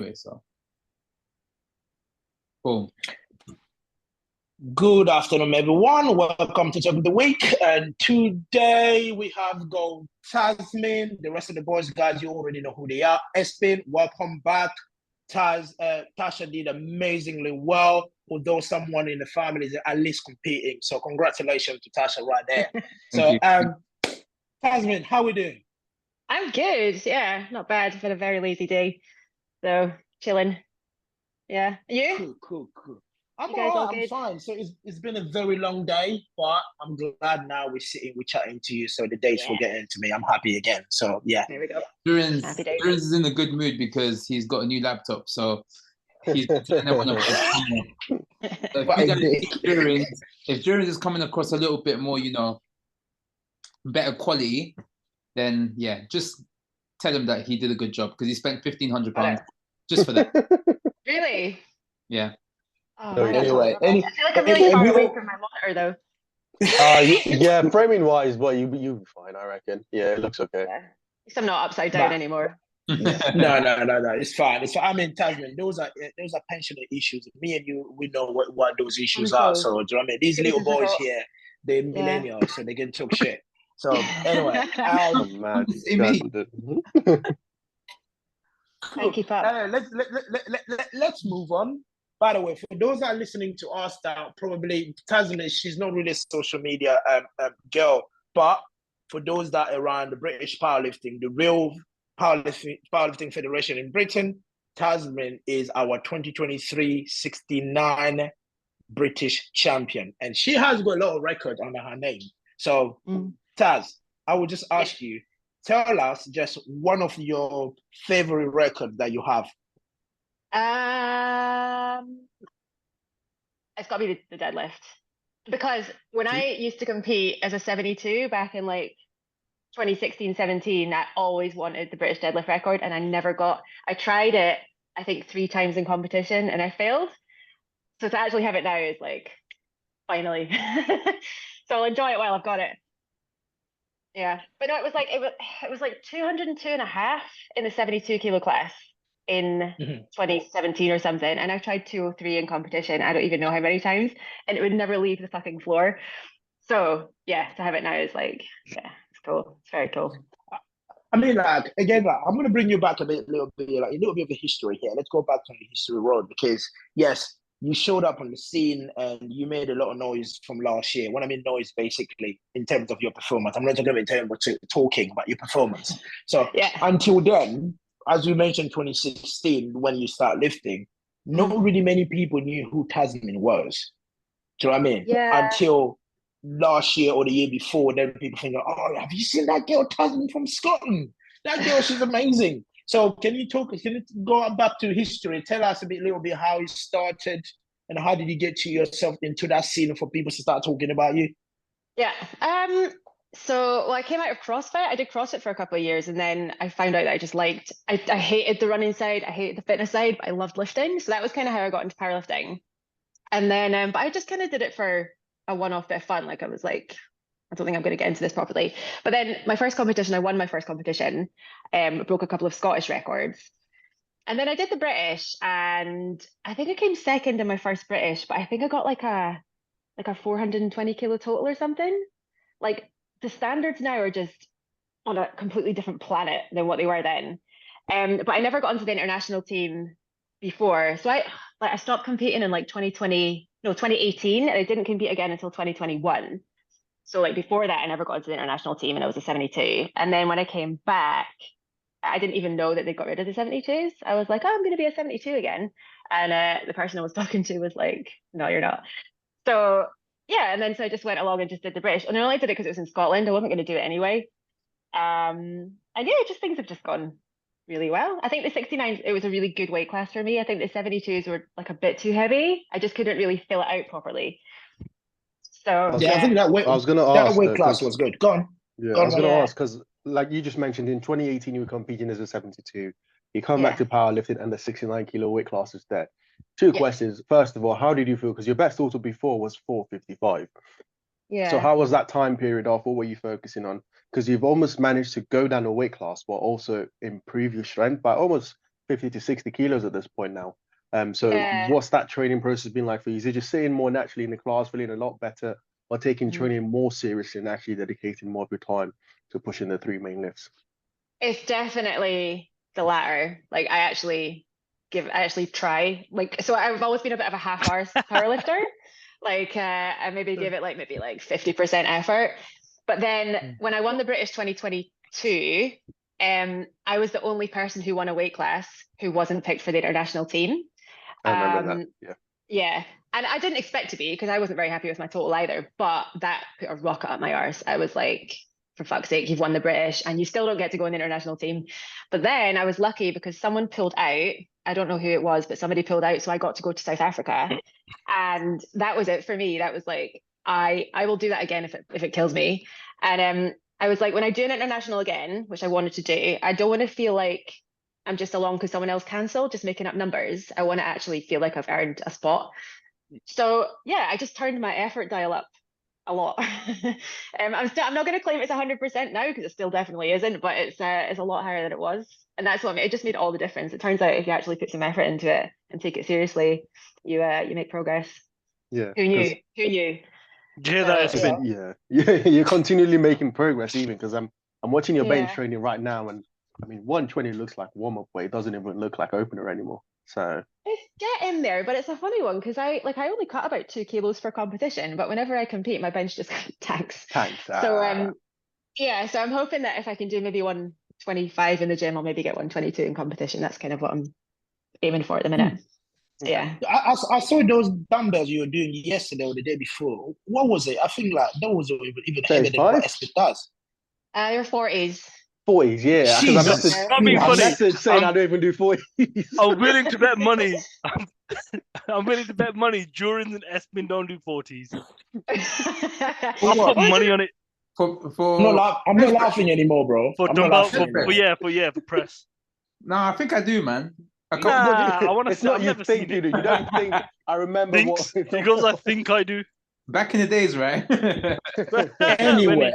anyway, so cool. Good afternoon, everyone. Welcome to Talk of the Week. And today we have got Tasmin. The rest of the boys, guys, you already know who they are. Espin, welcome back. Tasha did amazingly well, although someone in the family is at least competing. So congratulations to Tasha right there. So, Tasmin, how we doing? I'm good. Yeah, not bad. It's been a very lazy day, so chilling. Yeah, you? Cool. I'm You guys all all right, I'm good? fine. So it's been a very long day, but I'm glad now we're chatting to you. So the days will Yeah, get into me. I'm happy again. So yeah. there we go. Jurins Happy days. is in a good mood because he's got a new laptop, so he's turning up on a So if Jurins is coming across a little bit more, better quality, then yeah, just tell him that he did a good job because he spent £1,500 just for that. Really? Yeah. Oh, No, my God, anyway, I feel like I'm really far away from my monitor, though. yeah, framing wise, but you'll be fine, I reckon. Yeah, it looks okay. Yeah. At least I'm not upside down anymore. No. It's fine. It's fine. I mean, Tasman, those are pensioner issues. Me and you, we know what those issues are. So do you know what I mean? These little boys here, they're millennials, so they can talk shit. So anyway, Oh man, Thank you, Pop. let's move on. By the way, for those that are listening to us, that probably Tasman, she's not really a social media girl, but for those that are around the British powerlifting, the real powerlifting federation in Britain, Tasmin is our 2023 69 British champion, and she has got a lot of records under her name. So, Taz, I will just ask you, tell us just one of your favorite records that you have. It's got to be the deadlift, because when I used to compete as a 72 back in like 2016, 17, I always wanted the British deadlift record, and I tried it, I think 3 times in competition, and I failed. So to actually have it now is like, finally. So I'll enjoy it while I've got it. Yeah. But no, it was like 202.5 in the 72 kilo class in 2017 or something. And I've tried 203 in competition. I don't even know how many times, and it would never leave the fucking floor. So yeah, to have it now is like, yeah, it's cool. It's very cool. I mean, like, again, like, I'm going to bring you back a little bit of the history here. Let's go back to the history road, because yes, you showed up on the scene and you made a lot of noise from last year. When I mean noise, basically, in terms of your performance, I'm not talking in terms of talking about your performance. So until then, as you mentioned, 2016, when you start lifting, not really many people knew who Tasmin was. Do you know what I mean? Yeah. Until last year or the year before, then people think, oh, have you seen that girl Tasmin from Scotland? That girl, she's amazing. So can you go back to history? Tell us little bit how it started and how did you get yourself into that scene for people to start talking about you? Yeah. So I came out of CrossFit. I did CrossFit for a couple of years, and then I found out that I just I hated the running side, I hated the fitness side, but I loved lifting. So that was kind of how I got into powerlifting. And then, but I just kind of did it for a one-off bit of fun. Like I was like, I don't think I'm going to get into this properly. But then I won my first competition, broke a couple of Scottish records. And then I did the British, and I think I came second in my first British, but I think I got like a 420 kilo total or something. Like the standards now are just on a completely different planet than what they were then. But I never got into the international team before. So I stopped competing in like 2018, and I didn't compete again until 2021. So like before that, I never got into the international team, and I was a 72. And then when I came back, I didn't even know that they got rid of the 72s. I was like, oh, I'm going to be a 72 again. And the person I was talking to was like, no, you're not. So yeah, and then so I just went along and just did the British. And I only did it because it was in Scotland. I wasn't going to do it anyway. And yeah, just things have just gone really well. I think the 69, it was a really good weight class for me. I think the 72s were like a bit too heavy. I just couldn't really fill it out properly. So yeah, I think that weight, I was going to ask, that weight class was good. Go on. Yeah, I was going to ask, because like you just mentioned, in 2018 you were competing as a 72. You come back to powerlifting and the 69 kilo weight class is there. Two questions. First of all, how did you feel? Because your best total before was 455. Yeah. So how was that time period off? What were you focusing on? Because you've almost managed to go down a weight class, but also improve your strength by almost 50 to 60 kilos at this point now. So Yeah. what's that training process been like for you? Is it just sitting more naturally in the class, feeling a lot better, or taking training more seriously and actually dedicating more of your time to pushing the 3 main lifts? It's definitely the latter. Like I actually try. Like so I've always been a bit of a half-hour power lifter. Like I maybe give it like 50% effort. But then when I won the British 2022, I was the only person who won a weight class who wasn't picked for the international team. I remember that. Yeah. Yeah. And I didn't expect to be because I wasn't very happy with my total either. But that put a rocket up my arse. I was like, for fuck's sake, you've won the British and you still don't get to go in the international team. But then I was lucky because someone pulled out. I don't know who it was, but somebody pulled out. So I got to go to South Africa. And that was it for me. That was like, I will do that again if it kills me. And I was like, when I do an international again, which I wanted to do, I don't want to feel like I'm just along because someone else cancelled, just making up numbers. I want to actually feel like I've earned a spot. So yeah, I just turned my effort dial up a lot. I'm not going to claim it's 100% now because it still definitely isn't, but it's a lot higher than it was, and that's what it just made all the difference. It turns out if you actually put some effort into it and take it seriously, you make progress. Yeah. Who knew? Who knew? Did you hear that? Yeah, you're continually making progress, even because I'm watching your bench Yeah. training right now, and I mean 120 looks like warm-up weight. It doesn't even look like opener anymore. So It's getting there, but it's a funny one because I only cut about 2 kilos for competition, but whenever I compete, my bench just tanks. So yeah, so I'm hoping that if I can do maybe 125 in the gym, I'll maybe get 122 in competition. That's kind of what I'm aiming for at the minute. Yeah. I saw those dumbbells you were doing yesterday or the day before. What was it? I think like that was even heavier than what Espin does. They're 40s. 40s, yeah. Because Not being I funny. messaged saying I don't even do 40s. I'm willing to bet money. I'm willing to bet money. Jurins and Espin don't do 40s. I'll put money on it. I'm not laughing anymore, bro. For press. No, I think I do, man. I want to It's see. not I've you never think seen you it. do. You don't think. I remember Thinks, what. because I think I do. Back in the days, right? Anyway,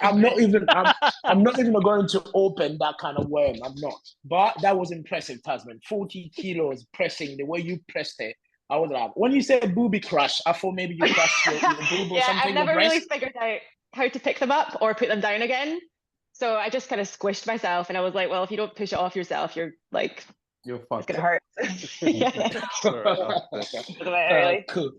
I'm not even going to open that kind of worm. I'm not. But that was impressive, Tasmin. 40 kilos pressing the way you pressed it. I was like, when you said booby crush, I thought maybe you crushed your boob or something. I've never really figured out how to pick them up or put them down again. So I just kind of squished myself, and I was like, well, if you don't push it off yourself, you're fucked. It's gonna hurt. Cool.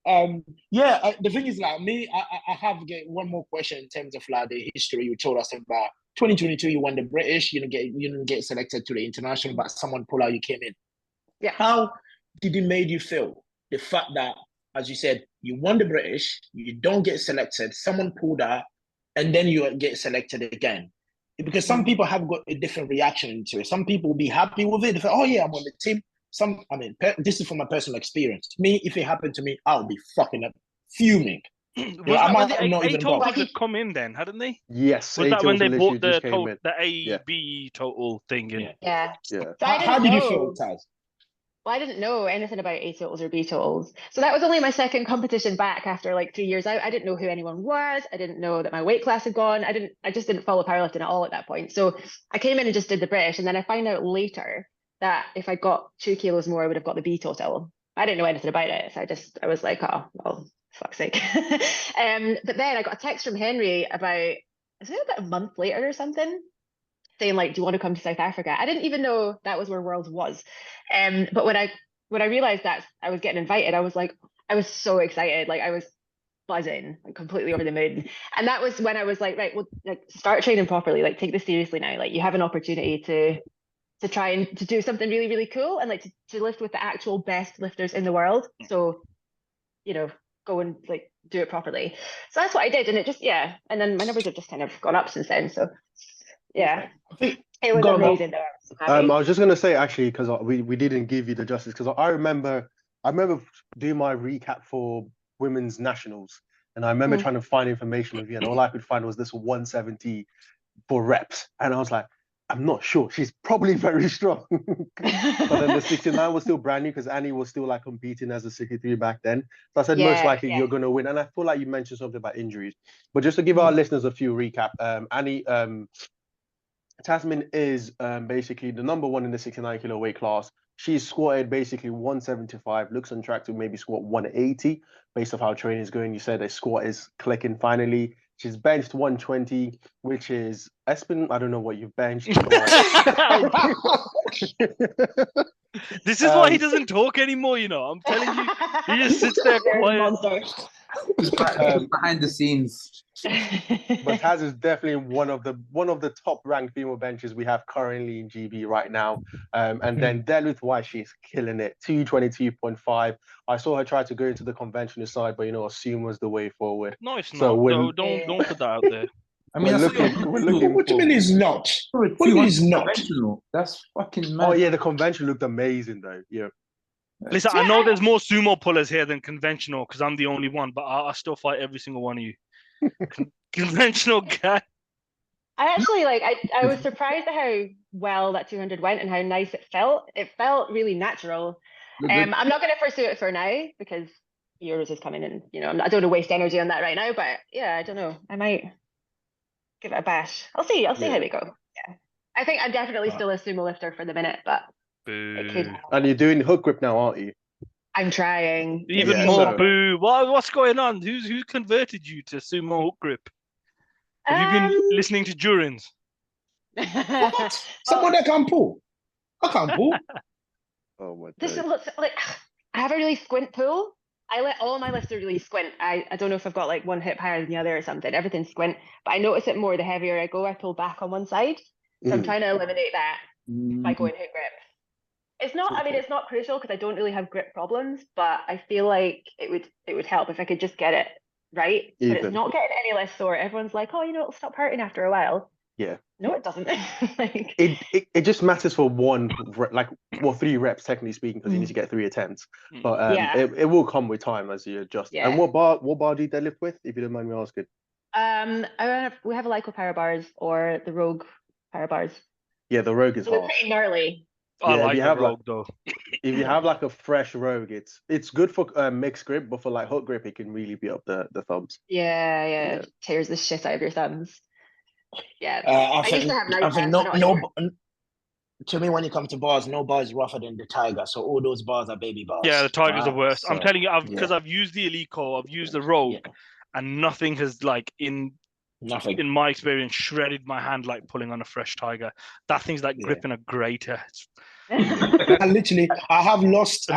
The thing is, like me, I have get one more question in terms of like the history you told us about. 2022, you won the British. You didn't get selected to the international, but someone pulled out. You came in. Yeah. How did it make you feel? The fact that, as you said, you won the British, you don't get selected, someone pulled out, and then you get selected again. Because some people have got a different reaction to it. Some people will be happy with it. They say, oh yeah, I'm on the team. This is from my personal experience. Me, if it happened to me, I'll be fucking fuming. Was it totals had come in then, hadn't they? Yes. Was that when they bought the AB total thing in? Yeah. So how did you feel, Taz? Well, I didn't know anything about A totals or B totals. So that was only my second competition back after like 3 years out. I didn't know who anyone was. I didn't know that my weight class had gone. I just didn't follow powerlifting at all at that point. So I came in and just did the British, and then I found out later that if I got 2 kilos more, I would have got the B total. I didn't know anything about it. So I was like, oh, well, fuck's sake. But then I got a text from Henry about a month later or something, saying like, do you want to come to South Africa? I didn't even know that was where Worlds was. But when I realized that I was getting invited, I was so excited. Like I was buzzing, like completely over the moon. And that was when I was like, right, well, like start training properly, like take this seriously now. Like you have an opportunity to try and to do something really, really cool and like to lift with the actual best lifters in the world. So, go and like do it properly. So that's what I did. And it just, and then my numbers have just kind of gone up since then. So yeah, it was amazing though. I was just gonna say actually, because we didn't give you the justice, because I remember doing my recap for women's nationals, and I remember trying to find information of you, and all I could find was this 170 for reps, and I was like, I'm not sure. She's probably very strong. But then the 69 was still brand new because Annie was still like competing as a 63 back then. So I said, most likely you're going to win. And I feel like you mentioned something about injuries. But just to give our listeners a few recap, Annie, Tasmin is basically the number one in the 69 kilo weight class. She's squatted basically 175, looks on track to maybe squat 180 based off how training is going. You said the squat is clicking finally. She's benched 120, which is Espin. I don't know what you've benched. This is why he doesn't talk anymore, you know. I'm telling you, he just sits there quiet. Behind the scenes. But Taz is definitely one of the top ranked female benches we have currently in GB right now. And then deadlift wise, she's killing it. 222.5. I saw her try to go into the conventional side, but assume was the way forward. No, it's So not. Don't put that out there. I mean, we're looking. What do you mean is not? What do you mean is not? That's fucking mad. Oh yeah, the convention looked amazing though. Yeah. Listen, I know there's more sumo pullers here than conventional because I'm the only one, but I still fight every single one of you. Conventional guy. I actually I was surprised at how well that 200 went and how nice it felt. It felt really natural. I'm not going to pursue it for now because yours is coming in. I don't want to waste energy on that right now. But yeah, I don't know. I might give it a bash. I'll see how we go. Yeah, I think I'm definitely still a sumo lifter for the minute, but it could. And you're doing hook grip now, aren't you? I'm trying. Even more boo. What's going on? Who converted you to sumo hook grip? Have you been listening to Jurins? What? Someone that can pull. I can't pull. Oh my This looks like I have a really squint pull. I let all my lifts are really squint. I don't know if I've got like one hip higher than the other or something. Everything's squint, but I notice it more the heavier I go. I pull back on one side, so I'm trying to eliminate that by going hook grip. It's not. I mean, it's not crucial because I don't really have grip problems, but I feel like it would help if I could just get it right. But it's not getting any less sore. Everyone's like, oh, it'll stop hurting after a while. Yeah. No, it doesn't. It just matters for 3 reps, technically speaking, because you need to get 3 attempts. But it will come with time as you adjust. Yeah. And what bar do you deadlift with, if you don't mind me asking? We have a Lyco power bars or the Rogue power bars. Yeah, the Rogue is hard. Pretty gnarly. I like the Rogue though. If you have like a fresh Rogue, it's good for mixed grip, but for like hook grip, it can really beat up the thumbs. Yeah. It tears the shit out of your thumbs. Yeah, I think no. To me, when you come to bars, no bar is rougher than the Tiger. So all those bars are baby bars. Yeah, the Tiger's the worst. So, I'm telling you, because I've used the Elico, I've used the Rogue, and nothing has in my experience shredded my hand like pulling on a fresh Tiger. That thing's like gripping a grater. I have lost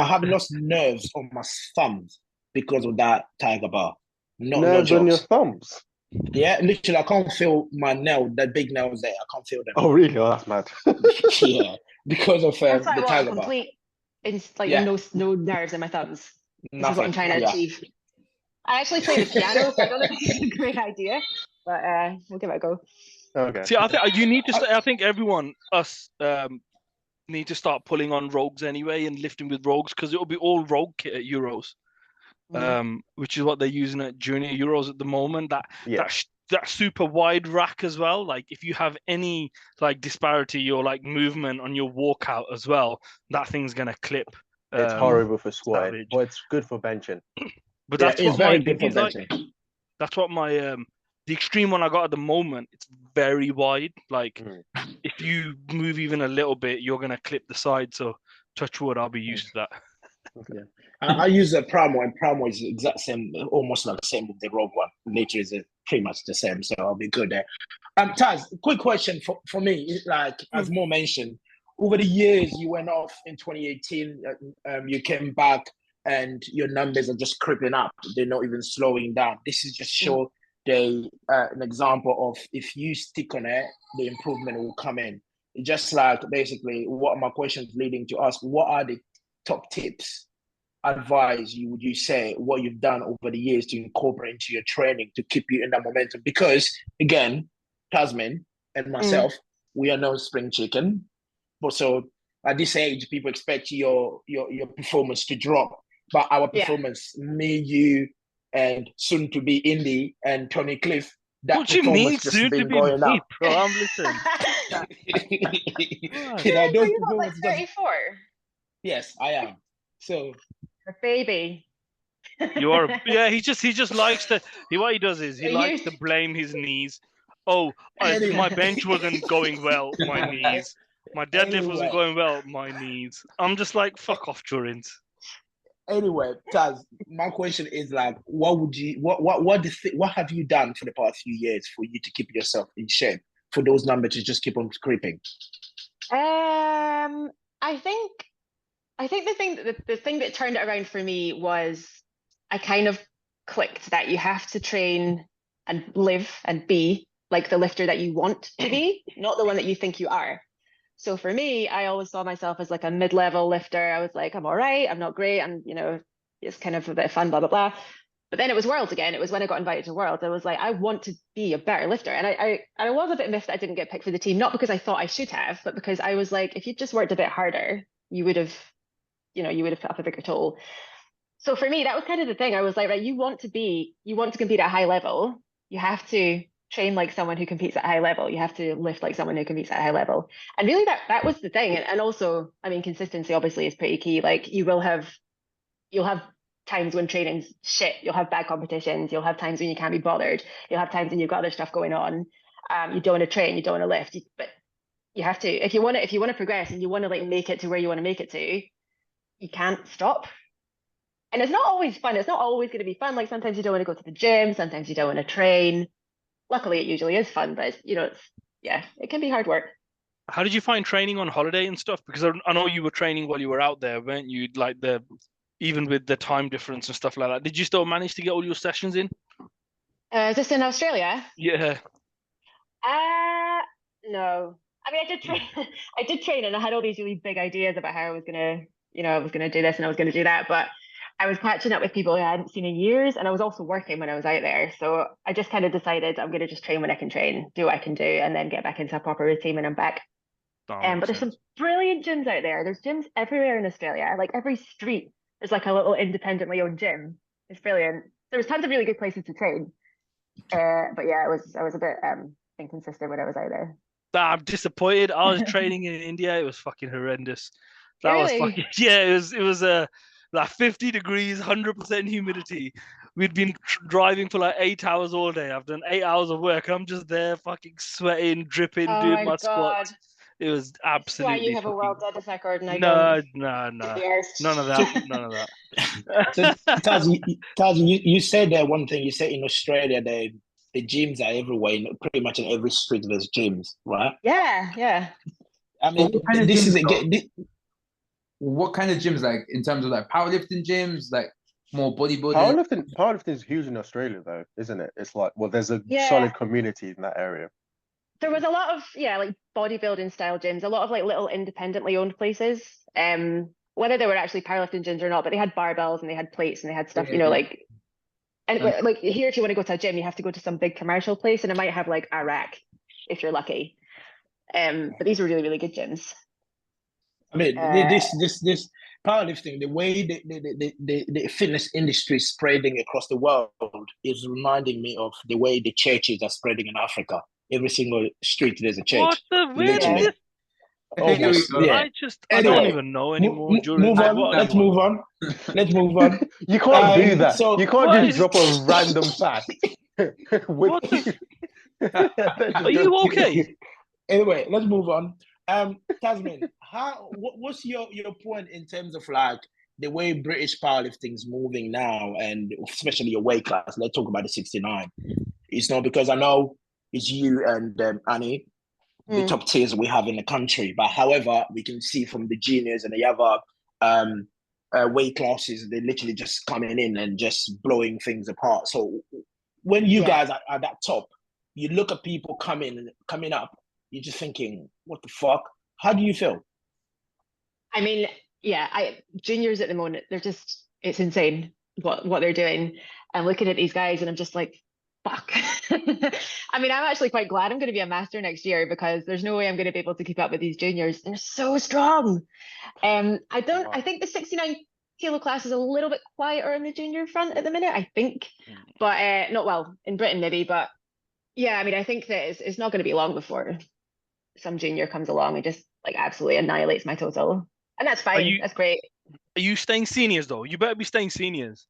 nerves on my thumbs because of that Tiger bar. Nerves on your thumbs. Yeah, literally, I can't feel my nail, that big nails there. I can't feel them. Oh, really? Oh, that's mad. Yeah, because of the Tiger bar. It's like no nerves in my thumbs. This is what I'm trying to achieve. I actually play the piano, so I don't know if it's a great idea, but we'll give it a go. Okay. See, I think you need to. I think everyone, need to start pulling on Rogues anyway and lifting with Rogues because it will be all Rogue kit at Euros. Which is what they're using at Junior Euros at the moment. That super wide rack as well. Like if you have any like disparity or like movement on your walkout as well, that thing's gonna clip. It's horrible for squatting, but it's good for benching. But that's what very good for benching. That's what my the extreme one I got at the moment. It's very wide. Like if you move even a little bit, you're gonna clip the side. So touch wood, I'll be used to that. Yeah, I use a Pramo, and Pramo is the exact same, almost like the same with the Rogue one. Nature is pretty much the same, so I'll be good there. Taz, quick question for me, like as Mo mentioned, over the years you went off in 2018, you came back, and your numbers are just creeping up. They're not even slowing down. This is just show an example of if you stick on it, the improvement will come in. Just like basically what my questions leading to ask, what are the top tips, advice would you say what you've done over the years to incorporate into your training to keep you in that momentum? Because again, Tasmin and myself, we are no spring chicken, but so at this age, people expect your performance to drop. But our performance, me, you, and soon to be Indy and Tony Cliff. What do you mean soon to be me, bro? I'm listening. You're 34. Yes, I am. So a baby. You are. Yeah, he just likes to. What he does is he likes to blame his knees Oh, Anyway. my bench wasn't going well. My knees. My deadlift wasn't Anyway. going well. My knees. I'm just like, fuck off, Jurins. Anyway, Taz, my question is like, what have you done for the past few years for you to keep yourself in shape, for those numbers to just keep on creeping? I think the thing that turned it around for me was I kind of clicked that you have to train and live and be like the lifter that you want to be, not the one that you think you are. So for me, I always saw myself as like a mid-level lifter. I was like, I'm all right, I'm not great, and it's kind of a bit of fun, blah blah blah. But then it was Worlds again. It was when I got invited to Worlds. I was like, I want to be a better lifter, and I was a bit miffed that I didn't get picked for the team, not because I thought I should have, but because I was like, if you just worked a bit harder, you would have put up a bigger toll. So for me, that was kind of the thing. I was like, right, you want to compete at a high level, you have to train like someone who competes at a high level. You have to lift like someone who competes at a high level. And really that was the thing. And also, I mean, consistency obviously is pretty key. Like you'll have times when training's shit. You'll have bad competitions. You'll have times when you can't be bothered. You'll have times when you've got other stuff going on. You don't want to train, you don't want to lift, but you have to, if you want to progress and you want to like make it to where you want to make it to, you can't stop. And it's not always fun. It's not always going to be fun. Like sometimes you don't want to go to the gym. Sometimes you don't want to train. Luckily, it usually is fun, but it can be hard work. How did you find training on holiday and stuff? Because I know you were training while you were out there, weren't you? Like even with the time difference and stuff like that. Did you still manage to get all your sessions in? Is this in Australia? Yeah. No. I mean, I did train, and I had all these really big ideas about how I was gonna do this and I was gonna do that, but I was catching up with people who I hadn't seen in years, and I was also working when I was out there. So I just kind of decided I'm going to just train when I can train, do what I can do, and then get back into a proper routine when I'm back. But there's some brilliant gyms out there. There's gyms everywhere in Australia. Like every street, there's like a little independently owned gym. It's brilliant. There was tons of really good places to train. But yeah, I was a bit inconsistent when I was out there. I'm disappointed. I was training in India. It was fucking horrendous. That really? was fucking It was like 50 degrees, 100% humidity. We'd been driving for like 8 hours all day. I've done 8 hours of work. I'm just there, fucking sweating, dripping, doing my squats. It was absolutely. That's why you have a world deadlift record, and I don't. No. None of that. None of that. So, Taz, you said that one thing. You said in Australia, the gyms are everywhere. Pretty much in every street, there's gyms, right? Yeah. I mean, this is what kind of gyms, like in terms of like powerlifting gyms, like more bodybuilding? Powerlifting is huge in Australia, though, isn't it? It's like, well, there's a solid community in that area. There was a lot of like bodybuilding style gyms, a lot of like little independently owned places. Whether they were actually powerlifting gyms or not, but they had barbells and they had plates and they had stuff, like. And like here, if you want to go to a gym, you have to go to some big commercial place, and it might have like a rack if you're lucky. But these were really, really good gyms. I mean, this powerlifting, the way the fitness industry is spreading across the world is reminding me of the way the churches are spreading in Africa. Every single street there's a church. What the literally. I don't even know anymore. Move on. Let's move on. You can't do that. So you can't just drop a random fact. Are you okay? Anyway, let's move on. Tasmin, what's your point in terms of like the way British powerlifting is moving now, and especially your weight class? Let's talk about the 69. It's not because I know it's you and Annie, the top tiers we have in the country, but however, we can see from the juniors and the other weight classes, they're literally just coming in and just blowing things apart. So when you guys are at that top, you look at people coming up, you're just thinking, what the fuck? How do you feel? I mean, juniors at the moment, it's insane what they're doing. I'm looking at these guys and I'm just like, fuck. I mean, I'm actually quite glad I'm going to be a master next year, because there's no way I'm going to be able to keep up with these juniors. They're so strong. I think the 69 kilo class is a little bit quieter on the junior front at the minute, I think, but not well in Britain maybe. But yeah, I mean, I think that it's not going to be long before some junior comes along and just like absolutely annihilates my total, and that's fine. That's great. Are you staying seniors though? You better be staying seniors.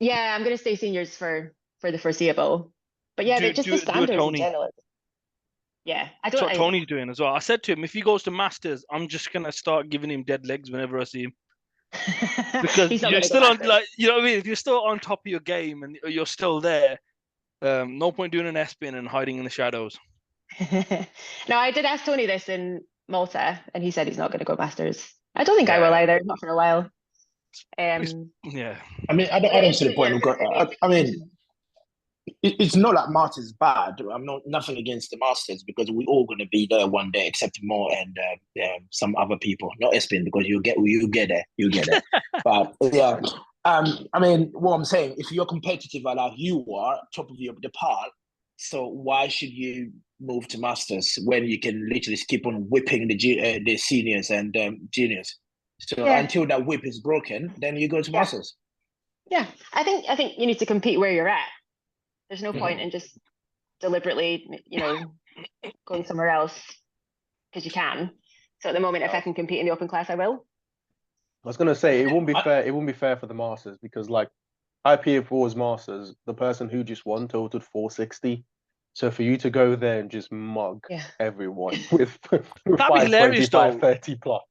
Yeah, I'm going to stay seniors for the foreseeable. But yeah, just the standards in general. Yeah, I That's don't. what Tony's doing as well. I said to him, if he goes to Masters, I'm just gonna start giving him dead legs whenever I see him. Because He's not you're going to go still on, Masters. like, you know what I mean? If you're still on top of your game and you're still there, no point doing an Espin and hiding in the shadows. No, I did ask Tony this in Malta, and he said he's not going to go Masters. I don't think I will either, not for a while. Yeah. I mean, I don't see the point of going. I mean, it's not like Masters bad. I'm not nothing against the Masters because we're all going to be there one day, except Mo and some other people. Not Espin because you get there. But yeah, I mean, what I'm saying, if you're competitive like you are, top of the pile, so why should you move to Masters when you can literally keep on whipping the seniors and juniors? So until that whip is broken, then you go to Masters. Yeah, I think you need to compete where you're at. There's no point in just deliberately, going somewhere else because you can. So at the moment, if I can compete in the open class, I will. I was gonna say it won't be fair. It won't be fair for the Masters because like IPA4's Masters, the person who just won totaled 460. So for you to go there and just mug everyone with 520, 530 plus.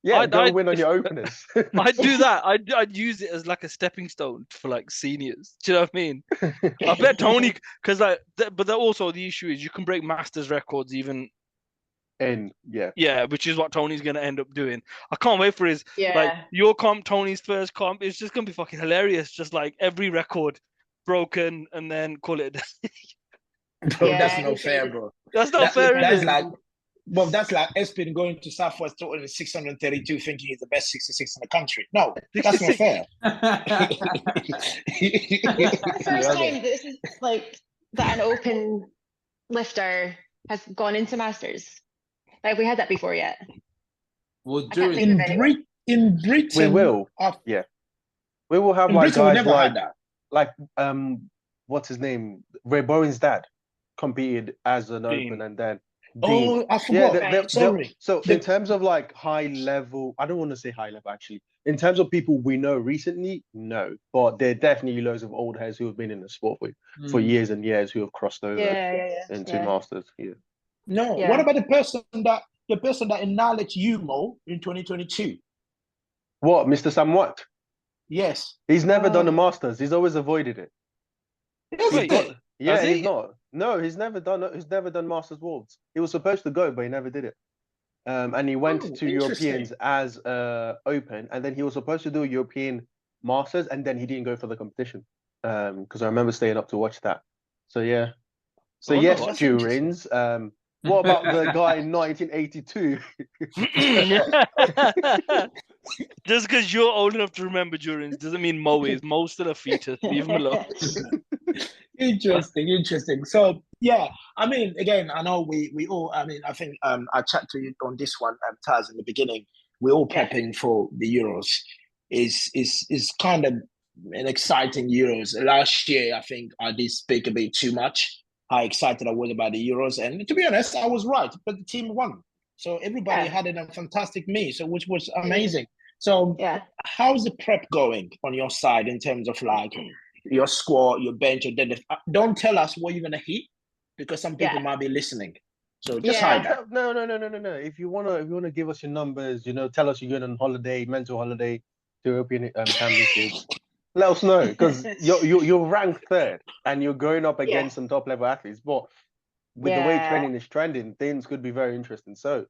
Yeah, I'd win on your openers. I'd do that. I'd use it as like a stepping stone for like seniors. Do you know what I mean? I bet Tony, because but also the issue is you can break Masters records even. Which is what Tony's gonna end up doing. I can't wait for his like your comp, Tony's first comp. It's just gonna be fucking hilarious. Just like every record broken and then call it. Bro, that's not fair, bro. That's not fair. That's like. Well, that's like Espin going to Southwest total in 632, thinking he's the best 66 in the country. No, that's not fair. The first time this is like that an open lifter has gone into Masters. Like we had that before yet. Well, in Britain, we will. We will have like guys like what's his name? Ray Bowen's dad competed as an open and then. Oh, I forgot. Sorry. So in terms of like high level, I don't want to say high level actually. In terms of people we know recently, no. But there are definitely loads of old heads who have been in the sport for years and years who have crossed over into Masters. Yeah. No. What about the person that acknowledged you, Mo, in 2022? What, Mr. Sam Watt? Yes. He's never done a Masters. He's always avoided it. He's not. No, he's never done Masters Worlds. He was supposed to go, but he never did it. And he went to Europeans as open, and then he was supposed to do European Masters, and then he didn't go for the competition. Because I remember staying up to watch that. So yeah. So yes, Jurins. What about the guy in 1982? Just because you're old enough to remember Jurins doesn't mean Mo is. Mo's still a fetus. Leave him alone. Interesting. So yeah, I mean, again, I know we all. I mean, I think I chat to you on this one, Taz, in the beginning. We're all prepping for the Euros. Is kind of an exciting Euros. Last year, I think I did speak a bit too much. How excited I was about the Euros, and to be honest, I was right. But the team won, so everybody had a fantastic me. So which was amazing. So how's the prep going on your side in terms of like your squat, your bench, your deadlift? Don't tell us what you're gonna hit because some people might be listening. So just hide that. No. If you wanna give us your numbers, tell us you're going on holiday, mental holiday to European Championships. Let us know because you're ranked third and you're going up against some top level athletes. But with the way training is trending, things could be very interesting. So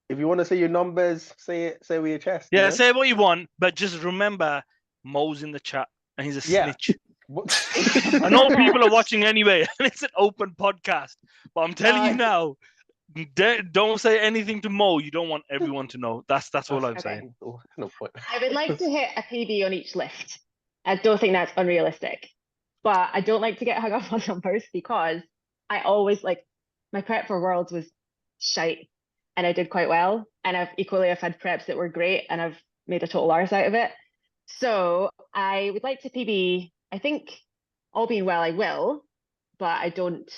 if you want to say your numbers, say with your chest. Yeah, say what you want, but just remember Mo's in the chat and he's a snitch. I know people are watching anyway, and it's an open podcast. But I'm telling you now, don't say anything to Mo. You don't want everyone to know. That's all I'm saying. No point. I would like to hit a PB on each lift. I don't think that's unrealistic, but I don't like to get hung up on numbers because I always my prep for Worlds was shite and I did quite well. And I've had preps that were great and I've made a total arse out of it. So I would like to PB, I think all being well, I will, but I don't,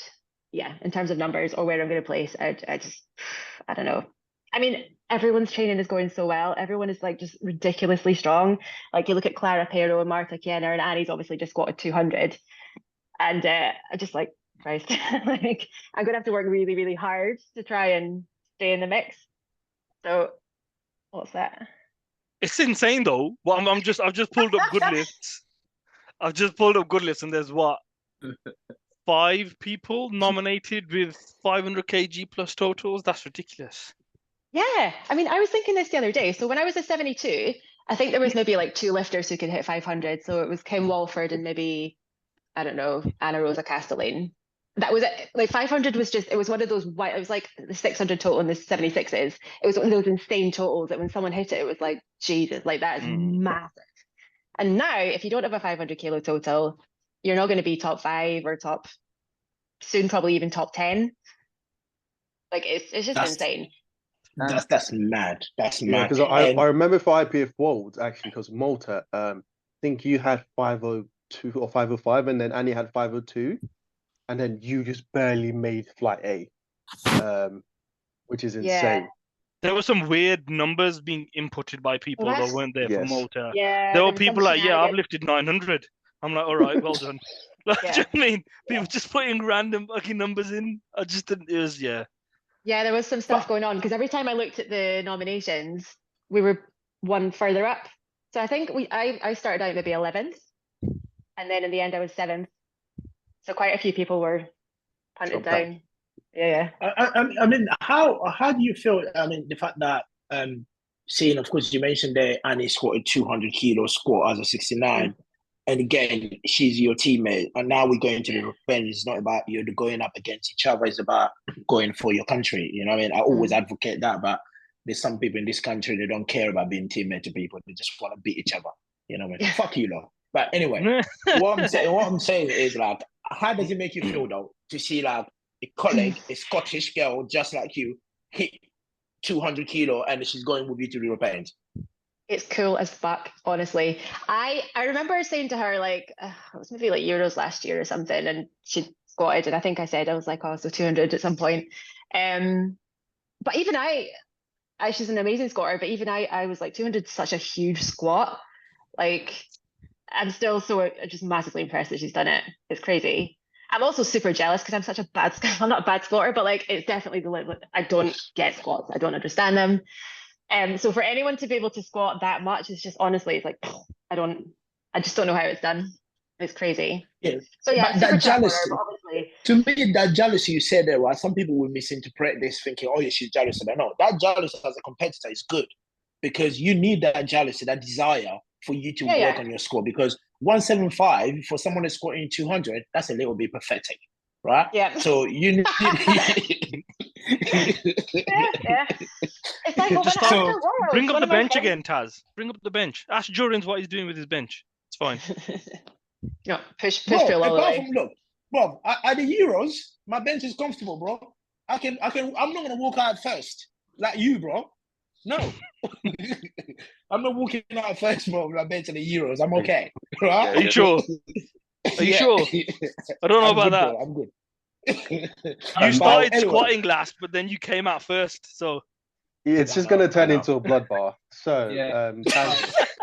in terms of numbers or where I'm going to place, I don't know. I mean, everyone's training is going so well. Everyone is just ridiculously strong. Like you look at Clara Pero and Martha Kienner and Annie's obviously just squatted 200. And I just Christ, like I'm gonna have to work really, really hard to try and stay in the mix. So what's that? It's insane though. Well, I've just pulled up good lists. I've just pulled up good lists, and there's what 5 people nominated with 500 kg plus totals. That's ridiculous. Yeah, I mean, I was thinking this the other day. So when I was a 72, I think there was maybe like 2 lifters who could hit 500. So it was Kim Walford and maybe, I don't know, Anna Rosa Castellane. That was it. Like 500 was just, it was one of those, it was like the 600 total and the 76s. It was one of those insane totals that when someone hit it, it was like, Jesus, like that is massive. And now, if you don't have a 500 kilo total, you're not going to be top 5 or soon probably even top 10. Like it's just insane. That's mad. That's mad. Because I remember for IPF Worlds actually, because Malta, I think you had 502 or 505, and then Annie had 502, and then you just barely made flight A, which is insane. There were some weird numbers being inputted by people that weren't there for Malta. Yeah, there were people like, I've lifted 900. I'm like, all right, well done. Like, do you know what I mean? People just putting random fucking numbers in. I just didn't. It was Yeah, there was some stuff going on because every time I looked at the nominations, we were one further up. So I think I started out maybe 11th, and then in the end I was 7th. So quite a few people were punted down. Yeah. I mean, how do you feel? I mean, the fact that seeing, of course, you mentioned there Annie squatted 200 kilo squat as a 69. And again, she's your teammate. And now we're going to the revenge. It's not about you're going up against each other. It's about going for your country. You know what I mean? I always advocate that. But there's some people in this country, they don't care about being teammate to people. They just want to beat each other. You know what I mean? Fuck you, lot. But anyway, what I'm saying is, like, how does it make you feel, though, to see, like, a colleague, a Scottish girl just like you, hit 200 kilo and she's going with you to the Europeans? It's cool as fuck, honestly. I remember saying to her, like, it was maybe like Euros last year or something, and she squatted, and I think I said, I was like, so 200 at some point. But even she's an amazing squatter, but even I was like, 200 is such a huge squat. Like, I'm still just massively impressed that she's done it. It's crazy. I'm also super jealous because I'm not a bad squatter, but like, it's definitely the limit. I don't get squats. I don't understand them. So for anyone to be able to squat that much is just, honestly, it's like, I just don't know how it's done. It's crazy. Yeah. So yeah, that jealousy, obviously. to me, that jealousy you said there, right? Some people will misinterpret this thinking, oh yeah, she's jealous of that. No, that jealousy as a competitor is good because you need that jealousy, that desire for you to work on your score, because 175 for someone that's scoring 200, that's a little bit pathetic, right? Yeah. So you need yeah. It's like, bring up the bench again, Taz. Bring up the bench. Ask Jurins what he's doing with his bench. It's fine. No, push Phil all the way. Look, bro, at the Euros, my bench is comfortable, bro. I'm not gonna walk out first like you, bro. No. I'm not walking out first, bro, with my bench at the Euros. I'm okay. Right? Are you sure? Are you sure? I don't know about that. Bro, I'm good. You started squatting last, but then you came out first, so it's just going to turn into a bloodbath. So,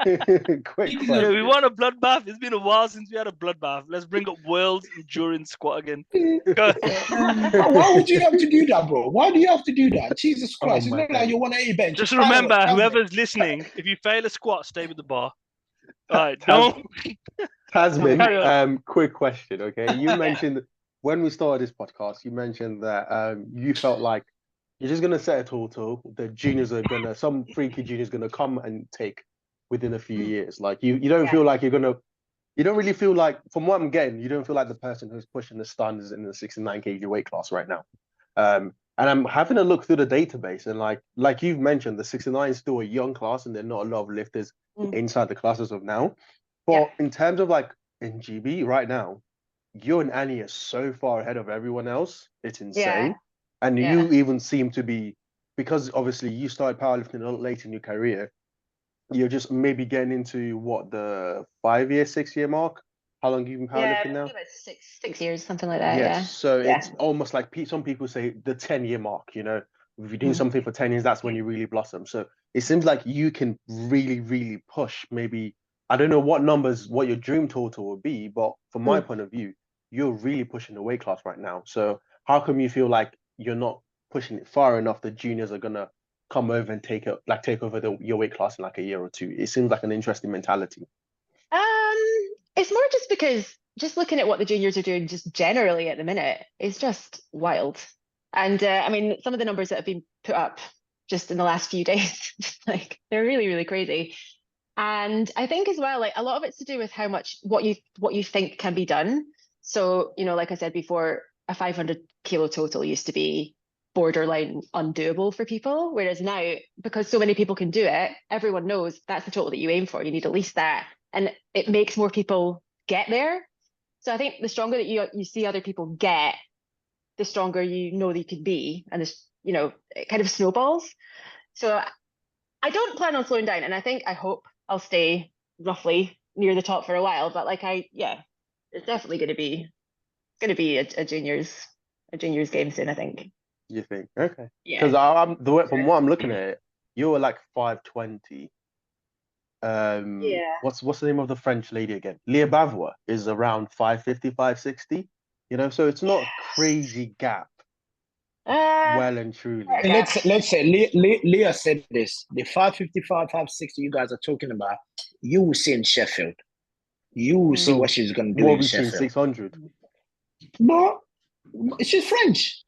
quick question. Yeah, we want a bloodbath. It's been a while since we had a bloodbath. Let's bring up world endurance squat again. Why would you have to do that, bro? Why do you have to do that? Jesus Christ! It's not like you want to eat bench. Just remember, whoever's listening, if you fail a squat, stay with the bar. All right, don't. Tasmin, quick question. Okay, you mentioned when we started this podcast, you mentioned that you felt like you're just going to set a total. The juniors are going to, some freaky juniors going to come and take within a few years. Like you don't feel like you don't really feel like, from what I'm getting, you don't feel like the person who's pushing the standards in the 69 kg weight class right now. And I'm having a look through the database, and like you've mentioned, the 69 is still a young class and there are not a lot of lifters inside the class as of now. But in terms of like in GB right now, you and Annie are so far ahead of everyone else. It's insane. Yeah. And you even seem to be, because obviously you started powerlifting a lot late in your career, you're just maybe getting into what, the 6-year mark? How long have you been powerlifting now? About 6 years, something like that. Yes. Yeah. So it's almost like some people say the 10-year mark, you know, if you're doing something for 10 years, that's when you really blossom. So it seems like you can really, really push maybe, I don't know what your dream total would be, but from my point of view, you're really pushing the weight class right now. So how come you feel like you're not pushing it far enough that juniors are gonna come over and take over your weight class in like a year or two? It seems like an interesting mentality. It's more just because just looking at what the juniors are doing just generally at the minute is just wild. And I mean, some of the numbers that have been put up just in the last few days, like they're really, really crazy. And I think as well, like a lot of it's to do with how much what you think can be done. So, you know, like I said before, a 500 kilo total used to be borderline undoable for people. Whereas now, because so many people can do it, everyone knows that's the total that you aim for. You need at least that. And it makes more people get there. So I think the stronger that you see other people get, the stronger you know that you could be. And this, you know, it kind of snowballs. So I don't plan on slowing down. And I hope I'll stay roughly near the top for a while. But like it's definitely going to be a juniors game soon, I think. You think? Okay. Yeah. Because from what I'm looking at it, you were like 520. Yeah. What's the name of the French lady again? Leah Bavois is around 550, 560. You know, so it's not a crazy gap. Well and truly. And let's say Leah said this: the 555, 560 you guys are talking about, you will see in Sheffield. You will see what she's going to do in Sheffield. 600. But she's French.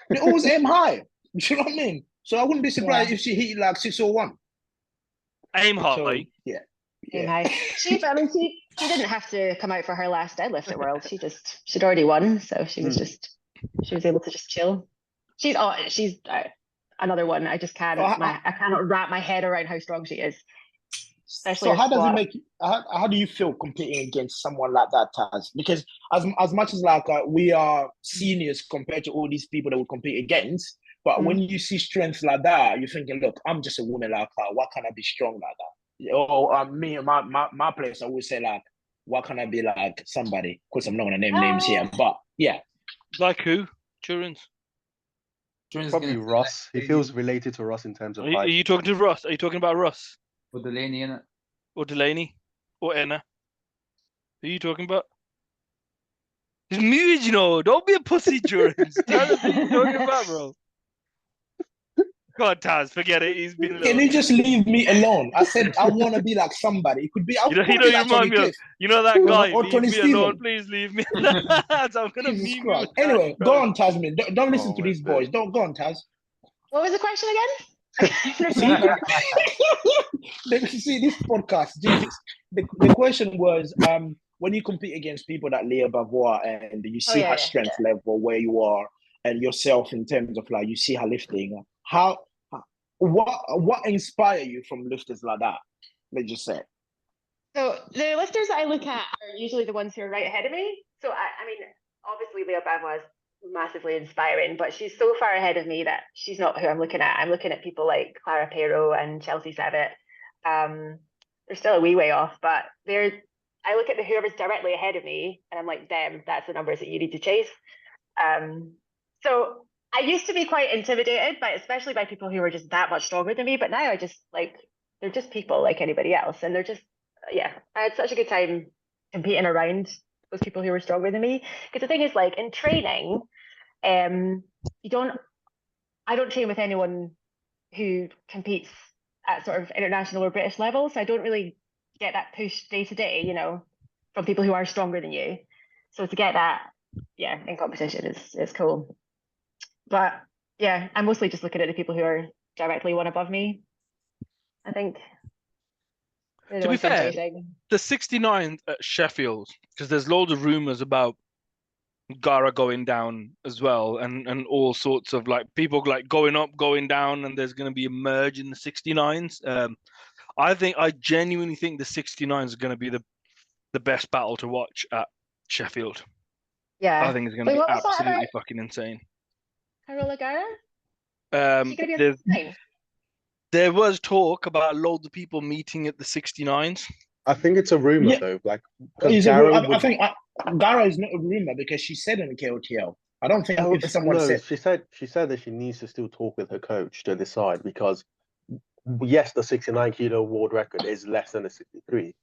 They always aim high. You know what I mean? So I wouldn't be surprised if she hit like 601. Aim high. So, yeah. Aim high. She didn't have to come out for her last deadlift at World. She'd already won, so she was able to just chill. She's another one. I just can't. I cannot wrap my head around how strong she is. Especially so how does it make? How do you feel competing against someone like that, Taz? Because as much as like we are seniors compared to all these people that we compete against, but when you see strength like that, you're thinking, look, I'm just a woman like her. Why can't I be strong like that? Or me and my place, I always say like, why can't I be like somebody? Of course, I'm not gonna name names here, but yeah. Like who? Jurins. Probably Ross. He feels related to Ross in terms of height. Are you talking to Ross? Are you talking about Ross? Or Delaney, innit? Or Delaney? Or Enna? Who are you talking about? He's muted, you know. Don't be a pussy, Jurins. Tell us who you talking about, bro. God, Taz, forget it. He's been. Can you just leave me alone? I said I want to be like somebody. It could be. You know that guy. Or Leave Tony me Steven. alone, please. Leave me alone. I'm gonna meme you. Anyway, go on, Tasmin. Don't listen to these boys. Don't go on, Taz. What was the question again? See this podcast. Jesus. The question was when you compete against people like Leah Bavois and you see her strength level where you are and yourself in terms of like you see her lifting. What inspire you from lifters like that? Let's just say. So the lifters that I look at are usually the ones who are right ahead of me. So I mean, obviously Leah Bavois is massively inspiring, but she's so far ahead of me that she's not who I'm looking at. I'm looking at people like Clara Pero and Chelsea Savitt. They're still a wee way off, but I look at whoever's directly ahead of me and I'm like, damn, that's the numbers that you need to chase. So I used to be quite intimidated especially by people who were just that much stronger than me, but now I just like, they're just people like anybody else. And they're just, I had such a good time competing around those people who were stronger than me. Because the thing is, like, in training, I don't train with anyone who competes at sort of international or British level. So I don't really get that push day to day, you know, from people who are stronger than you. So to get that, in competition is cool. But I'm mostly just looking at the people who are directly one above me, I think. To be fair, the 69 at Sheffield, because there's loads of rumours about Gara going down as well, and all sorts of like people like going up, going down, and there's going to be a merge in the 69s. I genuinely think the 69s are going to be the best battle to watch at Sheffield. Yeah, I think it's going to be absolutely fucking insane. Carola Gara? There was talk about loads of people meeting at the 69s. I think it's a rumor though. Like, I think Gara is not a rumor because she said in the KOTL. I don't think if someone said she said that she needs to still talk with her coach to decide because yes, the 69 kilo world record is less than the 63,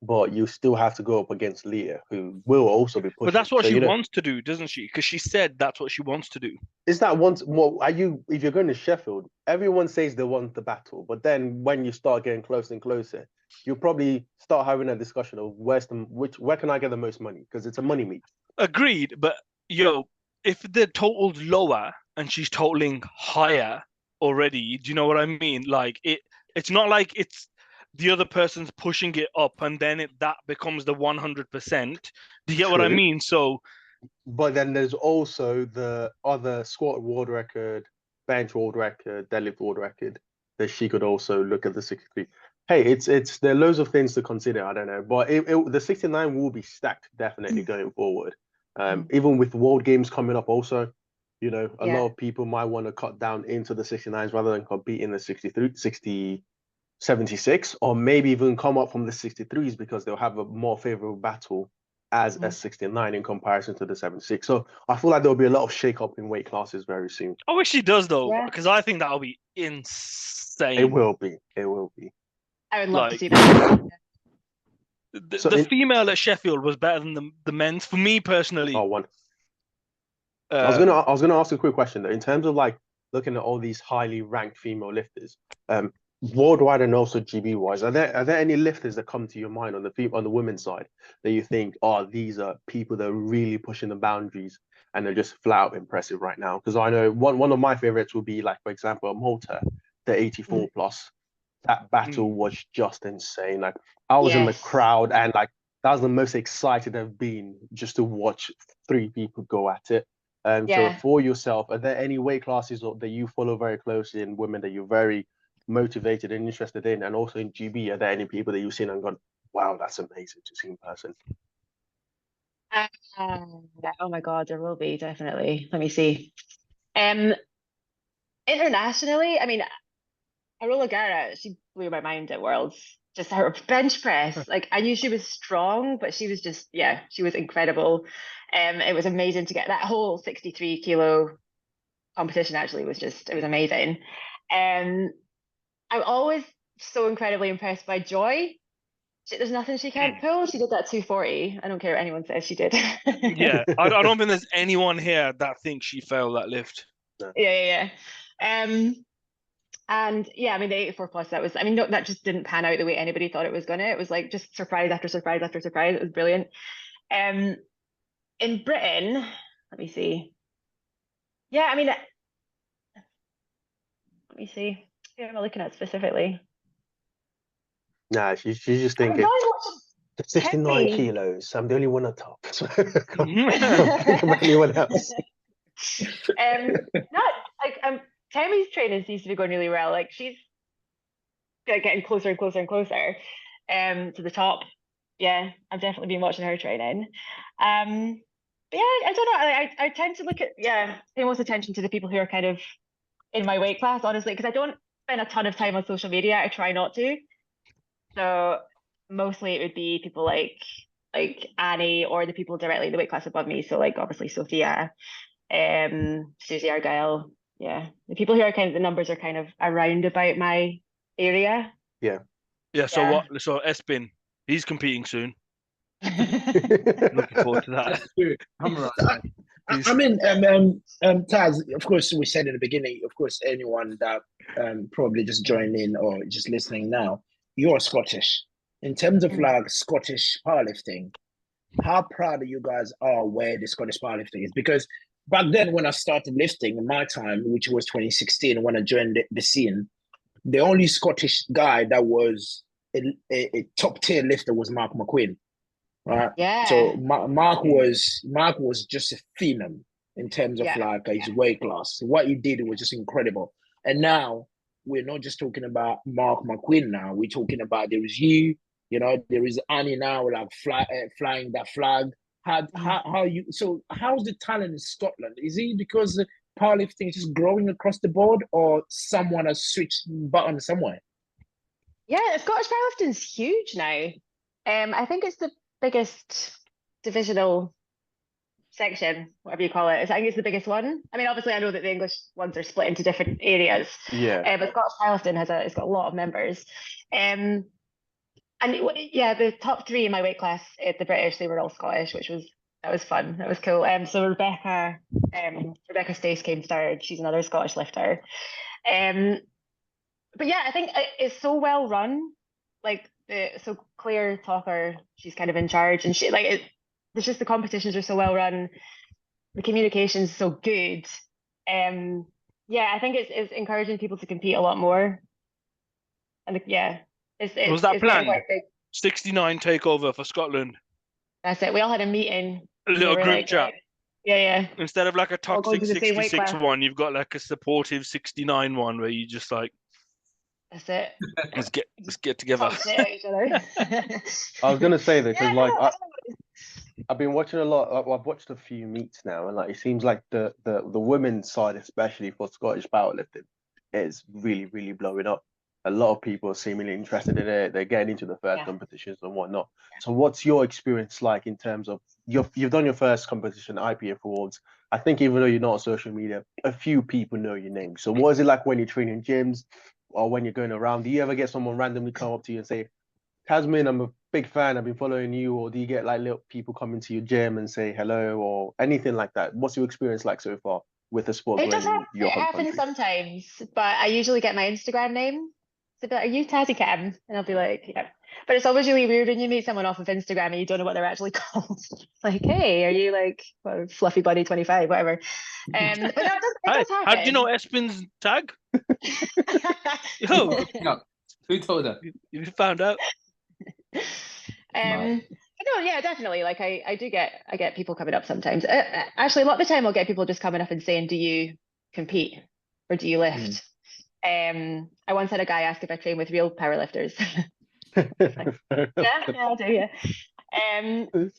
but you still have to go up against Leah, who will also be pushing. But that's what So, she you know, wants to do, doesn't she? Because she said that's what she wants to do. is that once? Well, are you? If you're going to Sheffield, everyone says they want the battle, but then when you start getting closer and closer, you'll probably start having a discussion of where can I get the most money, because it's a money meet. Agreed, but if the total's lower and she's totaling higher already, do you know what I mean? Like it's not like it's the other person's pushing it up and then that becomes the 100%. Do you get what I True. mean? So, but then there's also the other squat world record, bench world record, deadlift world record that she could also look at the 63. Hey, it's there are loads of things to consider. I don't know, but the 69 will be stacked definitely going forward. Even with World Games coming up, also, you know, a lot of people might want to cut down into the 69s rather than compete in the 76, or maybe even come up from the 63s because they'll have a more favorable battle as a 69 in comparison to the 76. So I feel like there'll be a lot of shake-up in weight classes very soon. I wish she does though, because I think that'll be insane. It will be. It will be. I would love to see that. The female at Sheffield was better than the men's for me personally. Oh, one. I was gonna ask a quick question though. In terms of like looking at all these highly ranked female lifters, worldwide and also GB wise, are there any lifters that come to your mind on the women's side that you think, oh, these are people that are really pushing the boundaries and they're just flat out impressive right now? Because I know one of my favorites would be, like, for example, Malta, the 84 plus. That battle was just insane. Like, I was in the crowd and like that was the most excited I've been just to watch 3 people go at it. So for yourself, are there any weight classes that you follow very closely in women that you're very motivated and interested in? And also in GB, are there any people that you've seen and gone, wow, that's amazing to see in person? Oh my God, there will be, definitely. Let me see. Internationally, I mean, Arola Gara, she blew my mind at Worlds. Just her bench press. Like, I knew she was strong, but she was just, she was incredible. It was amazing to get that whole 63 kilo competition. Actually, was it was amazing. I'm always so incredibly impressed by Joy. There's nothing she can't pull. She did that 240. I don't care what anyone says, she did. I don't think there's anyone here that thinks she failed that lift. Yeah. And I mean, the 84 plus, that just didn't pan out the way anybody thought it was gonna. It was like just surprise after surprise after surprise. It was brilliant. In Britain, let me see. I mean, let me see. Who am I looking at specifically? Nah, she's just thinking, 69 kilos. I'm the only one on top. So anyone else? Tammy's training seems to be going really well. Like, she's getting closer and closer and closer to the top. I've definitely been watching her training. I don't know. I tend to look at pay most attention to the people who are kind of in my weight class, honestly, because I don't spend a ton of time on social media. I try not to. So mostly it would be people like Annie, or the people directly in the weight class above me. So, like, obviously Sophia, Susie Argyle. The people who are kind of, the numbers are kind of around about my area. So Espin, he's competing soon. Looking forward to that. I mean, Taz, of course, we said in the beginning, of course, anyone that probably just joined in or just listening now, you're Scottish. In terms of like Scottish powerlifting, how proud of you guys are where the Scottish powerlifting is? Because back then, when I started lifting in my time, which was 2016, when I joined the scene, the only Scottish guy that was a top tier lifter was Mark McQueen, right? So Mark was just a phenom in terms of like his weight class. What he did was just incredible. And now we're not just talking about Mark McQueen. Now we're talking about there is you. You know, there is Annie now, like flying that flag. How's the talent in Scotland? Is it because powerlifting is just growing across the board, or someone has switched buttons somewhere? Scottish powerlifting is huge now. I think it's the biggest divisional section, whatever you call it. I think it's the biggest one. I mean, obviously, I know that the English ones are split into different areas. But Scottish powerlifting it's got a lot of members. And yeah, the top three in my weight class at the British, they were all Scottish, that was fun. That was cool. So Rebecca Stace came third. She's another Scottish lifter. But yeah, I think it's so well run. Like so Claire Talker, she's kind of in charge, and it's just the competitions are so well run. The communication's so good. Yeah, I think it's encouraging people to compete a lot more. And was that planned? 69 takeover for Scotland. That's it. We all had a meeting. A little group chat. Yeah. Instead of like a toxic 66 one, you've got like a supportive 69 one where you just like. That's it. Let's get together. I was gonna say that because I've been watching a lot. I've watched a few meets now, and like it seems like the women's side, especially for Scottish powerlifting, is really, really blowing up. A lot of people are seemingly interested in it. They're getting into the first competitions and whatnot. So, what's your experience like in terms of you've done your first competition, IPF Awards? I think even though you're not on social media, a few people know your name. So, what is it like when you're training gyms or when you're going around? Do you ever get someone randomly come up to you and say, Tasmin, I'm a big fan, I've been following you, or do you get like little people coming to your gym and say hello or anything like that? What's your experience like so far with the sport? It happens sometimes, but I usually get my Instagram name. So they're like, are you Tasmin Campbell? And I'll be like, yeah. But it's always really weird when you meet someone off of Instagram and you don't know what they're actually called. Like, hey, are you like Fluffy Buddy 25, whatever? But no, it does happen. How do you know Espin's tag? No, who told her? You found out. Yeah, definitely. Like I get people coming up sometimes. Actually, a lot of the time I'll get people just coming up and saying, do you compete or do you lift? I once had a guy ask if I train with real powerlifters. yeah, I do, yeah.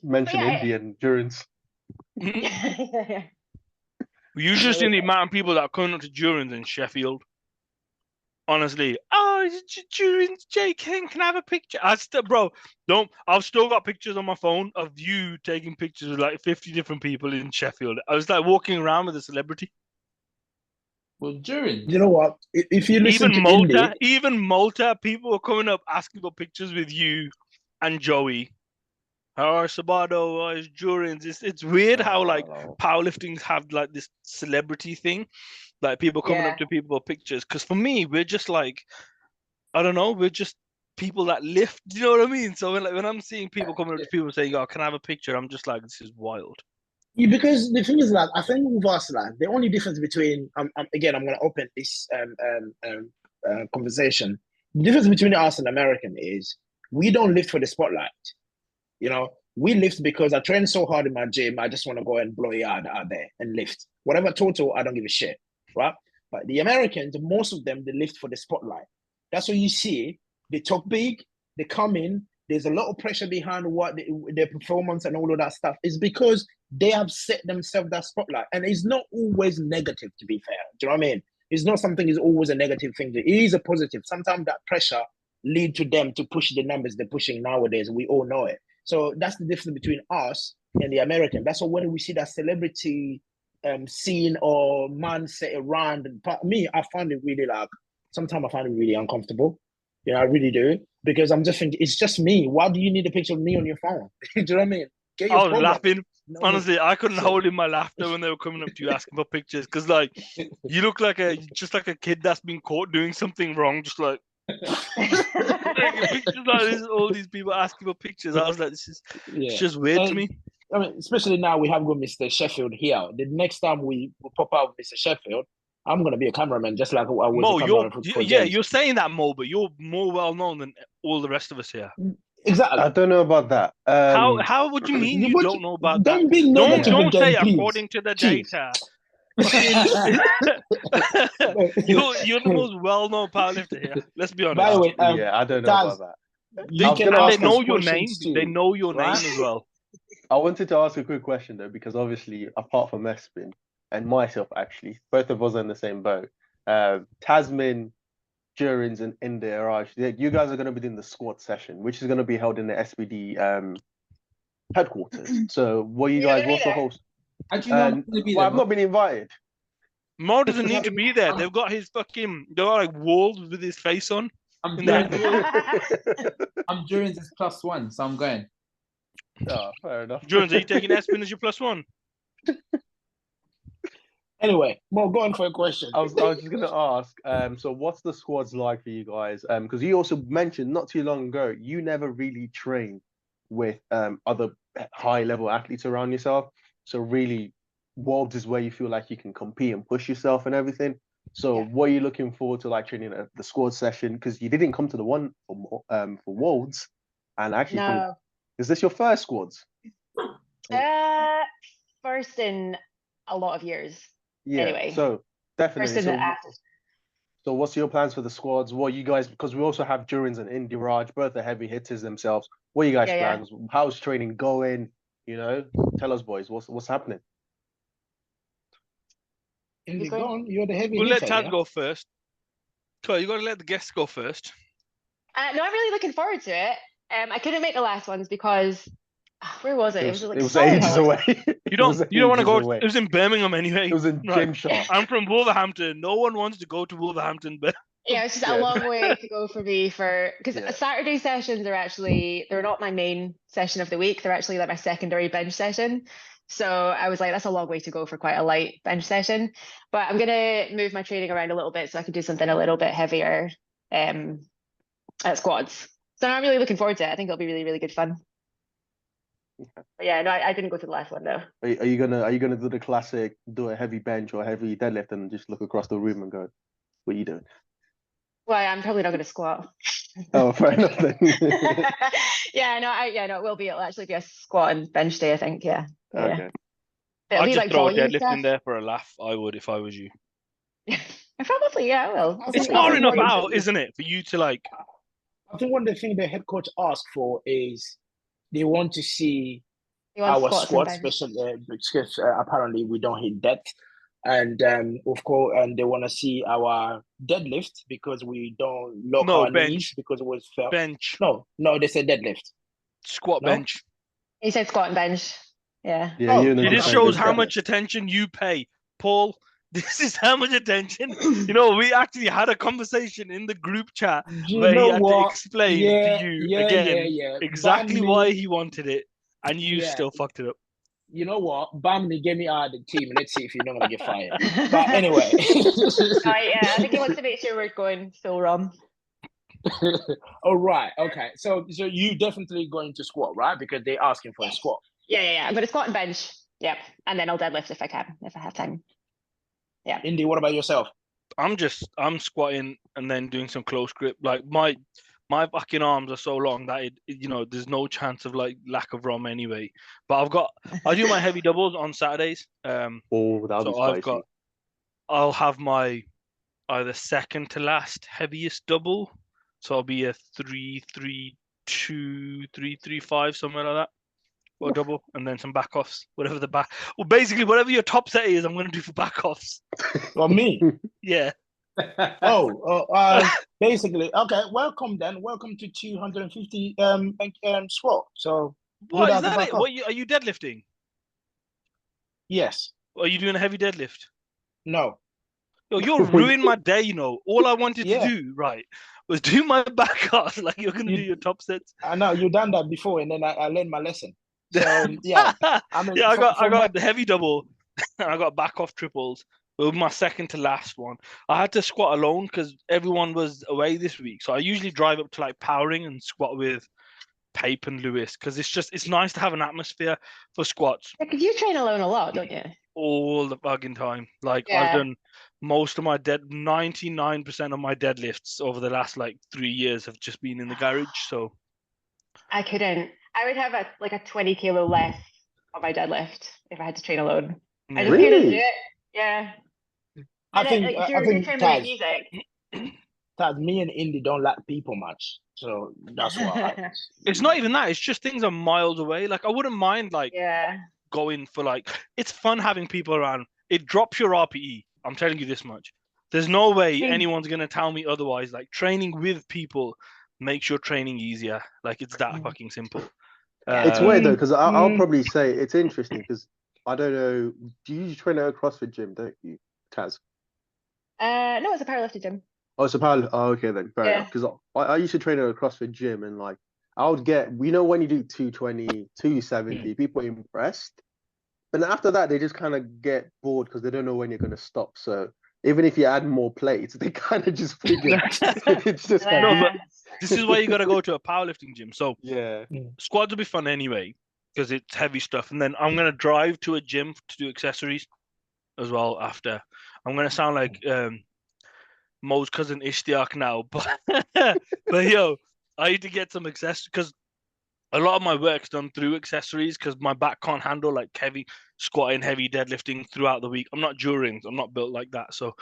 Mention Indy and Jurins. Yeah. You just see the amount of people that are coming up to Jurins in Sheffield. Honestly, oh, Jurins, J King, can I have a picture? I've still got pictures on my phone of you taking pictures with like 50 different people in Sheffield. I was like walking around with a celebrity. Well, Jurins. You know what? If you listen even Malta, people were coming up asking for pictures with you and Joey. How are Sabado? How is Jurins? It's weird how like powerlifting have like this celebrity thing. Like people coming up to people for pictures. Because for me, we're just like, I don't know, we're just people that lift. Do you know what I mean? So when I'm seeing people coming up to people saying, "Oh, can I have a picture?" I'm just like, this is wild. Yeah, because the thing is, like, I think with us, like, the only difference between, again, I'm going to open this conversation. The difference between us and American is we don't lift for the spotlight. You know, we lift because I train so hard in my gym. I just want to go and blow it out there and lift. Whatever total, I don't give a shit, right? But the Americans, most of them, they lift for the spotlight. That's what you see. They talk big, they come in. There's a lot of pressure behind what their performance and all of that stuff. Is because they have set themselves that spotlight. And it's not always negative, to be fair. Do you know what I mean? It's not something is always a negative thing. It is a positive. Sometimes that pressure lead to them to push the numbers they're pushing nowadays. We all know it. So that's the difference between us and the American. That's why when we see that celebrity scene or mindset around, me, I find it really sometimes I find it really uncomfortable. Yeah, I really do. Because I'm just thinking, it's just me. Why do you need a picture of me on your phone? Do you know what I mean? I was laughing. Honestly, I couldn't hold in my laughter when they were coming up to you asking for pictures. Because, like, you look like just like a kid that's been caught doing something wrong. Just like, pictures like this, all these people asking for pictures. I was like, it's just weird to me. I mean, especially now we have got Mr. Sheffield here. The next time we pop out with Mr. Sheffield, I'm going to be a cameraman, just like I was Mo, a cameraman for James. You're saying that, Mo, but you're more well-known than all the rest of us here. Exactly. I don't know about that. How would you mean you don't know about that? Don't say according to the data. You're the most well-known powerlifter here. Let's be honest. By the way, I don't know about that. They know your name. They know your name as well. I wanted to ask a quick question though, because obviously, apart from Espin and myself, actually, both of us are in the same boat. Tasmin, Jurins, and Indy you guys are going to be doing the squad session, which is going to be held in the SBD headquarters. So, what's the host? Actually, no, I've not been invited. Mo doesn't need to be there. They've got his they've got like walls with his face on. I'm in the doing head. I'm Jurins is +1, so I'm going. Oh, fair enough. Jurins, are you taking Espin as your +1? Anyway, Mo, go on for a question. I was just gonna ask, so what's the squads like for you guys? Because you also mentioned not too long ago, you never really trained with other high level athletes around yourself. So really, Wolves is where you feel like you can compete and push yourself and everything. So what are you looking forward to, like training at the squad session? Because you didn't come to the one for Wolves, and actually, No. is this your first squads? First in a lot of years. Yeah. Anyway. So definitely. First in the active. So what's your plans for the squads? What you guys, because we also have Jurins and Indy, both are heavy hitters themselves. What are you guys' plans? How's training going? You know, tell us, boys, what's happening? Indy, go on. You're the heavy We'll hitter. let Taz go first. So you got to let the guests go first. No, I'm really looking forward to it. I couldn't make the last ones because where was it? It was like it was ages away. You don't want to go. Away. It was in Birmingham anyway. It was in Gymshark. I'm from Wolverhampton. No one wants to go to Wolverhampton, but yeah, it's just a long way to go for me because Saturday sessions they're not my main session of the week. They're actually like my secondary bench session. So I was like, that's a long way to go for quite a light bench session. But I'm gonna move my training around a little bit so I can do something a little bit heavier at squads. So I'm really looking forward to it. I think it'll be really, really good fun. But yeah, no, I didn't go to the last one though. Are you gonna do the classic, do a heavy bench or heavy deadlift and just look across the room and go, what are you doing? Well, I'm probably not going to squat. Oh, fair enough then. It will be. It'll actually be a squat and bench day, I think. Yeah. Okay. It'll I'd be just like throw a volume deadlift stuff. in there for a laugh. I would if I was you. Probably, I will. It's far enough out, isn't it, for you to like? I think one of the things the head coach asked for is they want to see our squats, especially because apparently we don't hit depth. And of course, and they want to see our deadlift because we don't lock our knees because it was felt. Bench. No, they said deadlift. Squat bench. He said squat and bench. Yeah. It just shows how much attention you pay, Paul. This is how much attention. You know, we actually had a conversation in the group chat where he had to explain to you again exactly why he wanted it, and you still fucked it up. You know what? Bamley, get me out of the team and let's see if you're not going to get fired. But anyway. I think he wants to make sure we're going full ROM. All right. Okay. So you definitely going to squat, right? Because they're asking for a squat. Yeah. I'm going to squat and bench. Yep. And then I'll deadlift if I can, if I have time. Yeah. Indy, what about yourself? I'm squatting and then doing some close grip. Like my fucking arms are so long that there's no chance of like lack of ROM anyway. But I do my heavy doubles on Saturdays. That'll be spicy. I'll have my either second to last heaviest double. So I'll be a 3-3-2, 3-3-5, somewhere like that. Or double, and then some back offs, basically whatever your top set is, I'm going to do for back offs. Or me? Yeah. Basically, okay. Welcome to 250 squat. So what is that? Are you deadlifting? Yes. Are you doing a heavy deadlift? No. Yo, you're ruining my day. All I wanted to do was do my back off. Like you're going to do your top sets. I know you've done that before, and then I learned my lesson. So I got the heavy double, and I got back off triples. It was my second to last one. I had to squat alone because everyone was away this week. So I usually drive up to like Powering and squat with Pape and Lewis because it's nice to have an atmosphere for squats. Because you train alone a lot, don't you? All the fucking time. Like I've done most of my 99% of my deadlifts over the last like 3 years have just been in the garage. So I couldn't. I would have a 20 kilo less on my deadlift if I had to train alone. I just couldn't do it. Yeah. I think Taz, me and Indy don't like people much, so that's why. It's not even that. It's just things are miles away. Like I wouldn't mind going for it's fun having people around. It drops your RPE. I'm telling you this much. There's no way anyone's gonna tell me otherwise. Like training with people makes your training easier. Like it's that fucking simple. It's weird though, because I'll probably say it's interesting because I don't know. Do you train at a CrossFit gym, don't you, Taz? No, it's a powerlifting gym. Oh, it's a power. Oh, okay then, fair enough. Because I used to train at a CrossFit gym, and like I would get, when you do 220, 270, people are impressed. But after that, they just kind of get bored because they don't know when you're going to stop. So even if you add more plates, they kind of just figure it's just kind No, but this is why you got to go to a powerlifting gym. So yeah, squads will be fun anyway because it's heavy stuff. And then I'm going to drive to a gym to do accessories as well after. I'm going to sound like Mo's cousin Ishtiaq now, but yo, I need to get some accessories because a lot of my work's done through accessories because my back can't handle like heavy squatting, heavy deadlifting throughout the week. I'm not Jurins, I'm not built like that. So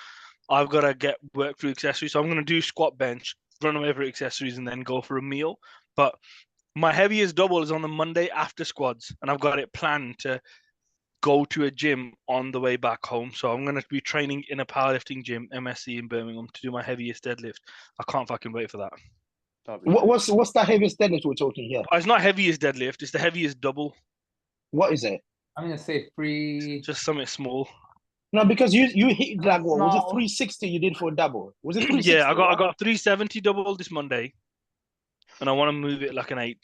I've got to get work through accessories. So I'm going to do squat bench, run away for accessories, and then go for a meal. But my heaviest double is on the Monday after squads, and I've got it planned to go to a gym on the way back home. So I'm going to be training in a powerlifting gym, MSC in Birmingham, to do my heaviest deadlift. I can't fucking wait for that. What's the heaviest deadlift we're talking here? It's not heaviest deadlift, it's the heaviest double. What is it? I'm gonna say free. Just something small. No, because you hit like what was it 360 you did for a double? Was it 360? Yeah, I got 370 double this Monday, and I want to move it like an 8.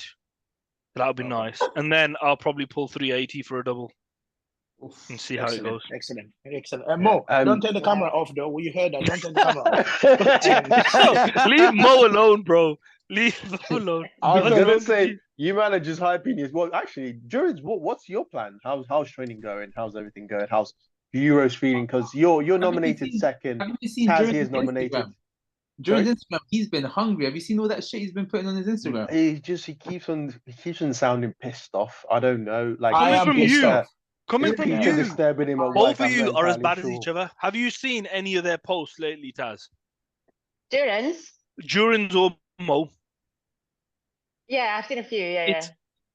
That would be nice. And then I'll probably pull 380 for a double. And see how it goes. Excellent. Mo, don't take the camera off though. You heard that? Don't take the camera off. Leave Mo alone, bro. Leave Mo alone. I was gonna say you managers hyping is well. Actually, Jurins, what's your plan? How's training going? How's everything going? How's Euros feeling? Because you're nominated second. Have you seen Tazzy is nominated. During Instagram, he's been hungry. Have you seen all that shit he's been putting on his Instagram? He keeps on sounding pissed off. I don't know. Like coming from you. Coming from you, disturbing him both of you are as bad as each other. Have you seen any of their posts lately, Taz? Jurins or Mo? Yeah, I've seen a few. Yeah.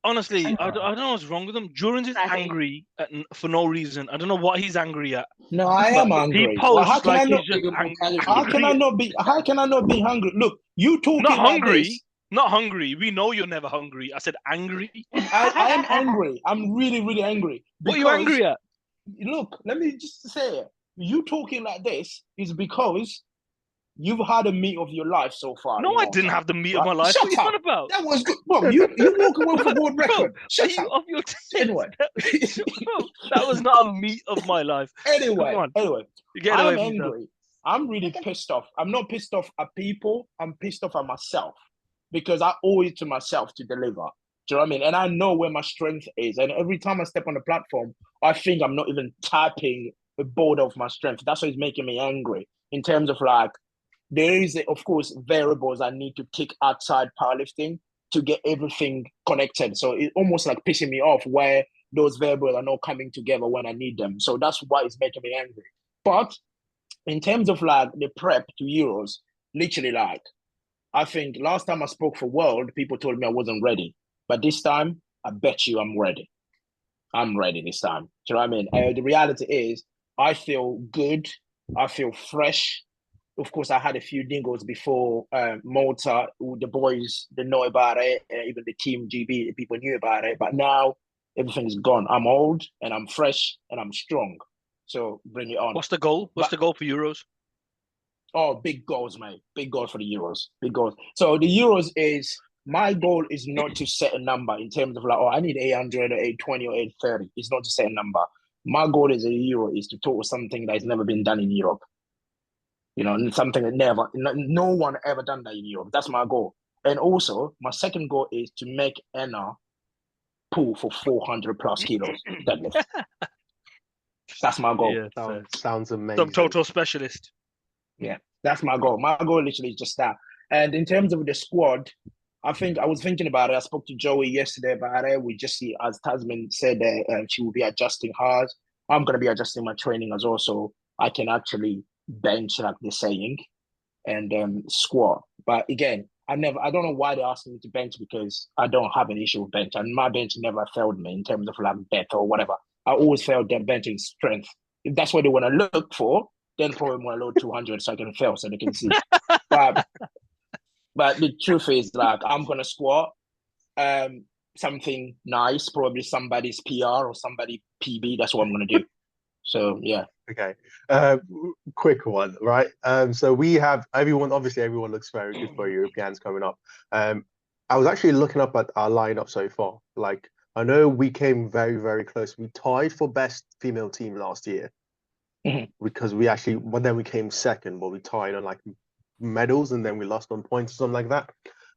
Honestly, I don't know what's wrong with him. Jurins is angry for no reason. I don't know what he's angry at. No, I am angry. He posts how can I not be hungry? Look, you talking not hungry. Like this, not hungry. We know you're never hungry. I said angry. I am angry. I'm really, really angry. What are you angry at? Look, let me just say it. You talking like this is because you've had a meet of your life so far. No, I didn't have the meet of my life. Shut what are you on about? That was good. Bro, you walk away from world record. Shut up. Off your anyway. That was not a meet of my life. Anyway. I'm angry. I'm really pissed off. I'm not pissed off at people. I'm pissed off at myself because I owe it to myself to deliver. Do you know what I mean? And I know where my strength is. And every time I step on the platform, I think I'm not even tapping the border of my strength. That's what's making me angry in terms of like, there is, of course, variables I need to tick outside powerlifting to get everything connected. So it's almost like pissing me off where those variables are not coming together when I need them. So that's why it's making me angry. But in terms of like the prep to Euros, literally like, I think last time I spoke for World, people told me I wasn't ready. But this time, I bet you I'm ready. I'm ready this time. Do you know what I mean? The reality is, I feel good. I feel fresh. Of course, I had a few dingles before Malta. The boys, they know about it. Even the team GB, people knew about it. But now, everything's gone. I'm old, and I'm fresh, and I'm strong. So bring it on. What's the goal? What's the goal for Euros? Oh, big goals, mate. Big goals for the Euros. Big goals. So the Euros is, my goal is not to set a number in terms of like, oh, I need 800 or 820 or 830. It's not to set a number. My goal as a Euro is to talk something that has never been done in Europe. You know, something that no one ever done that in Europe. That's my goal. And also, my second goal is to make Anna pull for 400 plus kilos deadlift. That's my goal. Yeah, sounds amazing. Some total specialist. Yeah, that's my goal. My goal literally is just that. And in terms of the squad, I was thinking about it. I spoke to Joey yesterday about it. We just see, as Tasmin said, she will be adjusting hers. I'm going to be adjusting my training as well, so I can actually bench, like they're saying, and squat. But again, I don't know why they're asking me to bench, because I don't have an issue with bench, and my bench never failed me in terms of like depth or whatever. I always failed them benching strength. If that's what they want to look for, then probably want to load 200 so I can fail so they can see. But the truth is, like, I'm gonna squat something nice, probably somebody's PR or somebody PB. That's what I'm gonna do. So yeah. Okay. Quick one, right? So we have everyone, obviously everyone looks very good for Europeans coming up. I was actually looking up at our lineup so far. Like, I know we came very, very close. We tied for best female team last year because we actually, well, then we came second, but we tied on like medals and then we lost on points or something like that.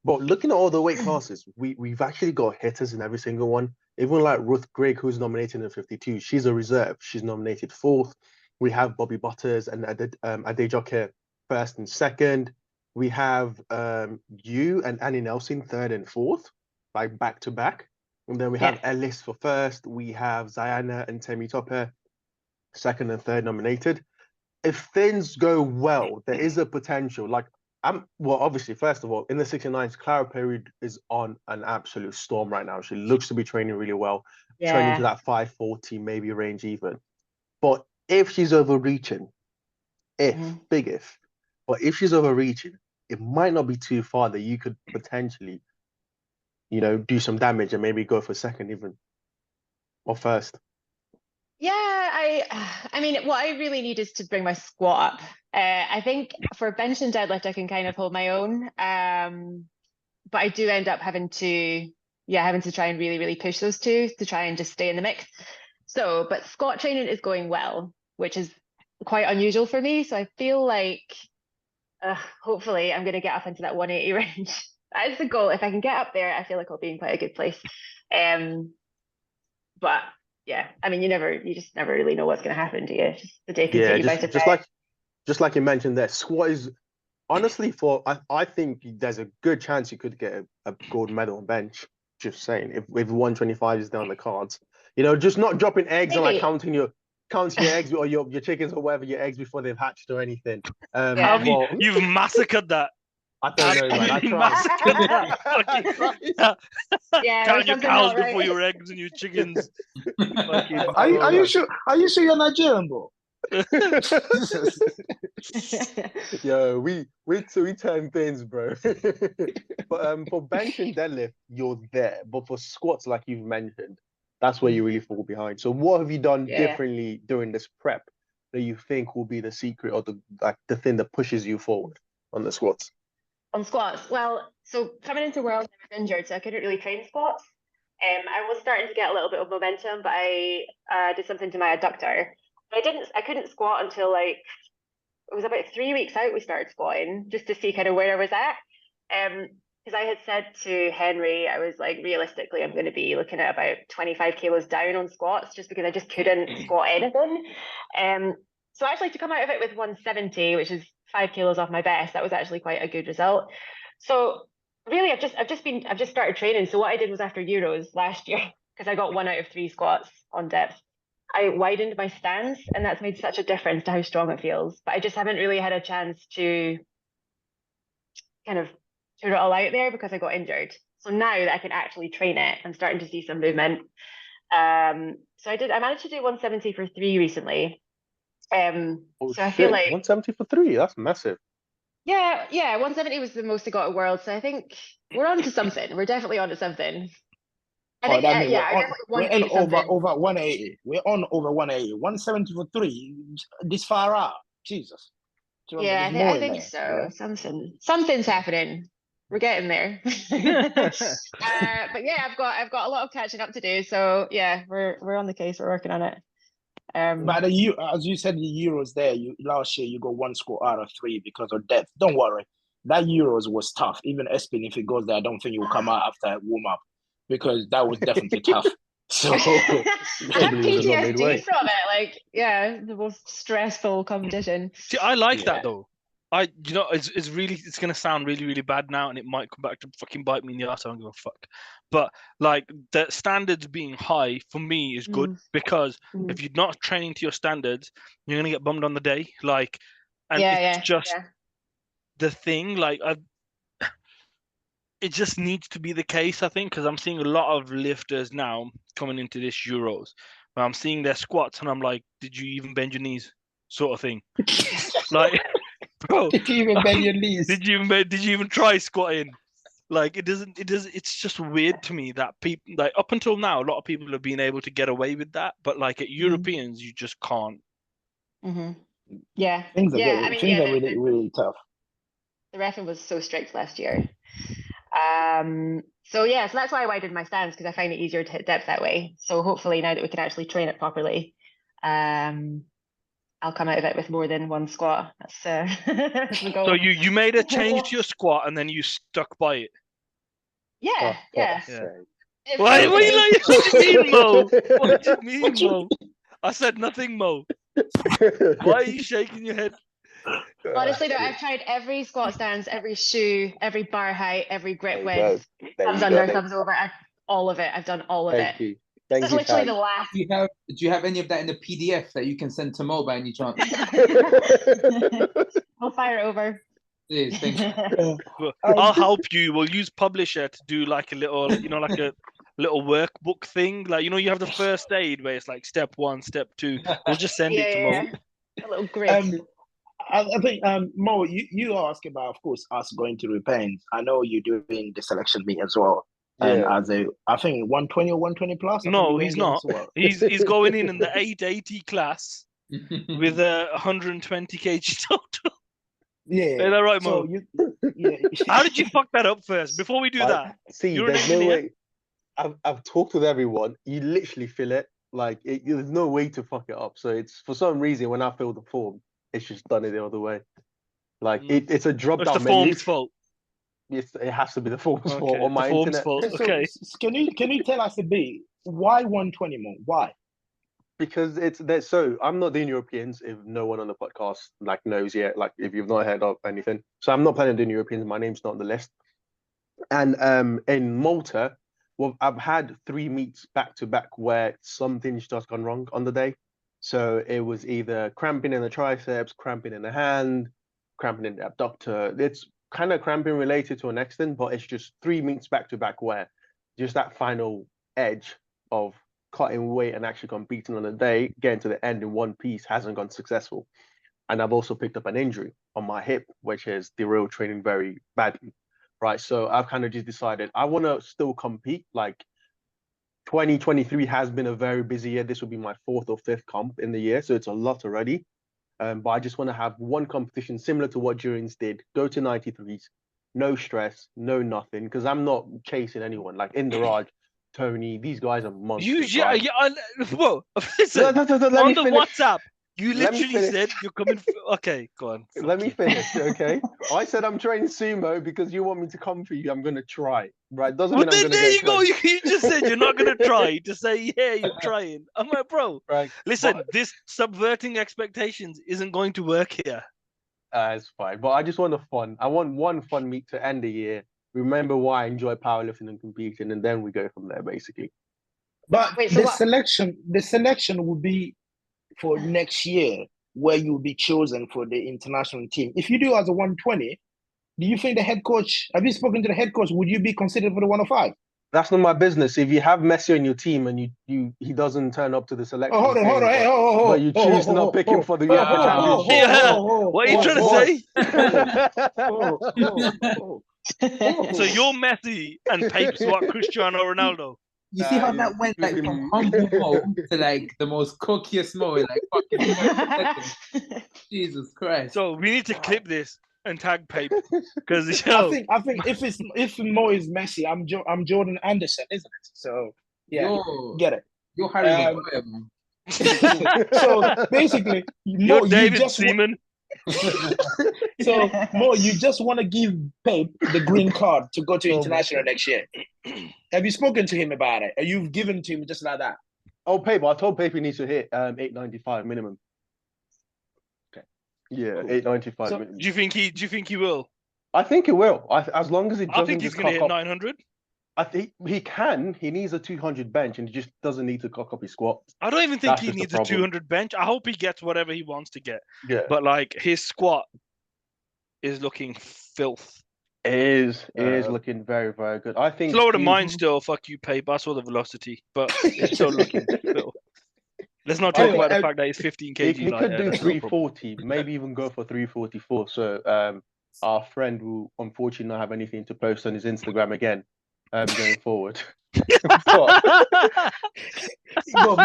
But looking at all the weight classes, we've actually got hitters in every single one. Even like Ruth Grigg, who's nominated in 52, she's a reserve. She's nominated fourth. We have Bobby Butters and Adejoke first and second. We have you and Annie Nelson third and fourth, like back to back. And then we have Ellis for first. We have Zayana and Temi Topper second and third nominated. If things go well, there is a potential. Like, well, obviously, first of all, in the 69s, Clara Perry is on an absolute storm right now. She looks to be training really well, training to that 540 maybe range even. But if she's overreaching, big if, but if she's overreaching, it might not be too far that you could potentially, do some damage and maybe go for second even, or first. Yeah, I mean, what I really need is to bring my squat up. I think for bench and deadlift, I can kind of hold my own. But I do end up having to try and really, really push those two to try and just stay in the mix. So, but squat training is going well, which is quite unusual for me. So I feel like hopefully I'm going to get up into that 180 range. That is the goal. If I can get up there, I feel like I'll be in quite a good place. But yeah, I mean, you just never really know what's going to happen, do you? Just the day can take you by surprise. Just like you mentioned there, squat is honestly I think there's a good chance you could get a gold medal on bench. Just saying, if 125 is down the cards, just not dropping eggs and like counting your eggs or your chickens or whatever, your eggs before they've hatched or anything. You've massacred that. I don't know, man. I tried. Count your cows before your eggs and your chickens. Are you sure? Are you sure you're Nigerian, bro? Yo, we turn things, bro. But for bench and deadlift, you're there. But for squats, like you've mentioned, that's where you really fall behind. So what have you done differently during this prep that you think will be the secret or the thing that pushes you forward on the squats? On squats, well, so coming into Worlds, I was injured, so I couldn't really train squats. I was starting to get a little bit of momentum, but I did something to my adductor. I couldn't squat until like it was about 3 weeks out. We started squatting just to see kind of where I was at. Because I had said to Henry, I was like, realistically, I'm going to be looking at about 25 kilos down on squats, just because I just couldn't squat anything. So actually, to come out of it with 170, which is 5 kilos off my best, that was actually quite a good result. So really, I've just started training. So what I did was after Euros last year, because I got 1 out of 3 squats on depth, I widened my stance, and that's made such a difference to how strong it feels. But I just haven't really had a chance to kind of put it all out there because I got injured. So now that I can actually train it, I'm starting to see some movement. So I managed to do 170 for 3 recently. So I feel like 170 for 3, that's massive. Yeah, 170 was the most I got at World. So I think we're on to something. We're definitely on to something. We're on over 180. We're on over 180. 170 for 3. This far out. Jesus. Yeah, I think so. Yeah. Something's happening. We're getting there. But yeah, I've got a lot of catching up to do. So yeah, we're on the case. We're working on it. But as you said, the Euros there, last year you got 1 squat out of 3 because of depth. Don't worry, that Euros was tough. Even Espin, if it goes there, I don't think he will come out after warm up because that was definitely tough. So PTSD from it, like the most stressful competition. See, I like that though. It's gonna sound really, really bad now, and it might come back to fucking bite me in the ass. I don't give a fuck. But like the standards being high for me is good because if you're not training to your standards, you're gonna get bummed on the day. Like, and it's just the thing. Like, it just needs to be the case, I think, because I'm seeing a lot of lifters now coming into this Euros, where I'm seeing their squats, and I'm like, did you even bend your knees? Sort of thing. Like. Bro, did you even bend your knees? Did you even try squatting? Like it's just weird to me that people, like, up until now, a lot of people have been able to get away with that, but like at Europeans, you just can't. Yeah. Things are Yeah. I very, mean, things yeah, are really, really tough. the reffing was so strict last year. So yeah, so that's why I widened my stance, because I find it easier to hit depth that way. So hopefully now that we can actually train it properly, I'll come out of it with more than one squat. That's the goal. So you made a change to your squat and then you stuck by it. Yeah, yeah. Why are you like? What do you mean, Mo? What do you mean, Mo? I said nothing, Mo. Why are you shaking your head? Honestly, though, I've tried every squat stance, every shoe, every bar height, every grip There you width, thumbs under, thumbs over, all of it. I've done all of Thank it. you. This Thank is you, literally Taz. the last. Do you have any of that in the PDF that you can send to Mo by any chance? We'll fire it over. Please, thank you. I'll help you. We'll use Publisher to do like a little, like a little workbook thing. Like, you have the first aid where it's like step 1, step 2. We'll just send it to Mo. A little grid. I think Mo, you asked about, of course, us going to Repent. I know you're doing the selection meet as well. And as I think 120 or 120 plus. No, he's not. He's going in the 880 class with a 120 kg total. Yeah. Is that right, Mo? Yeah. How did you fuck that up first? Before we do that, see, there's no way. I've talked with everyone. You literally feel it. Like there's no way to fuck it up. So it's, for some reason, when I fill the form, it's just done it the other way. Like it's a drop down it's the menu. form's fault. Yes, it has to be the form's fault on my form's internet. fault. So, okay. Can you tell us a bit why 120 more? Why? Because it's there. So I'm not doing Europeans. If no one on the podcast knows yet, if you've not heard of anything, so I'm not planning on doing Europeans. My name's not on the list. And in Malta, well, I've had 3 meets back to back where something's just gone wrong on the day. So it was either cramping in the triceps, cramping in the hand, cramping in the abductor. It's kind of cramping related to an extent, but it's just 3 meets back to back where just that final edge of cutting weight and actually competing on the day, getting to the end in one piece hasn't gone successful. And I've also picked up an injury on my hip, which has derailed training very badly. Right. So I've kind of just decided I want to still compete. 2023 has been a very busy year. This will be my 4th or 5th comp in the year. So it's a lot already. But I just want to have one competition similar to what Jurins did. Go to 93s, no stress, no nothing. Because I'm not chasing anyone. Like in the Raj, Tony, these guys are monsters. Whoa, listen, on the WhatsApp, you literally said you're coming. Okay, go on. Let me finish, okay? I said I'm training sumo because you want me to come for you. I'm going to try, right? Doesn't mean I'm going to there you go. You just said you're not going to try to say, yeah, you're trying. I'm like, bro, right. Listen, this subverting expectations isn't going to work here. It's fine. But I just want fun. I want one fun meet to end the year. Remember why I enjoy powerlifting and competing, and then we go from there, basically. But the selection will be for next year, where you'll be chosen for the international team. If you do as a 120, do you think the head coach, have you spoken to the head coach, would you be considered for the 105? That's not my business. If you have Messi on your team and he doesn't turn up to the selection, hold on. But you choose to not pick him for the UEFA Championship. What are you trying to say? So you're Messi and Pape's what, Cristiano Ronaldo? You see how that went from humble Mo to the most cookiest Mo in fucking Jesus Christ. So we need to clip this and tag Pape because I think if Mo is Messi, I'm Jordan Anderson, isn't it? So yeah, get it. You're Harry Maguire, man. So basically, Mo, you're David Seaman. So Mo, you just want to give Pape the green card to go to international next year. Have you spoken to him about it? Or you've given to him just like that? Oh, Pape, I told Pape he needs to hit 895 minimum. Okay. Yeah, cool. 895 so minimum. Do you think he will? I think he will. As long as it doesn't. I think he's going to hit 900. I think he can. He needs a 200 bench, and he just doesn't need to cock up his squat. I don't even think he needs a 200 bench. I hope he gets whatever he wants to get. Yeah. But his squat is looking filth. It is looking very, very good. I think slower than mine still. Fuck you, Pape. I saw the velocity, but it's still looking filth. Let's not talk about the fact that he's 15 kg. He could do 340, maybe even go for 344. So our friend will unfortunately not have anything to post on his Instagram again, going forward. But Bro,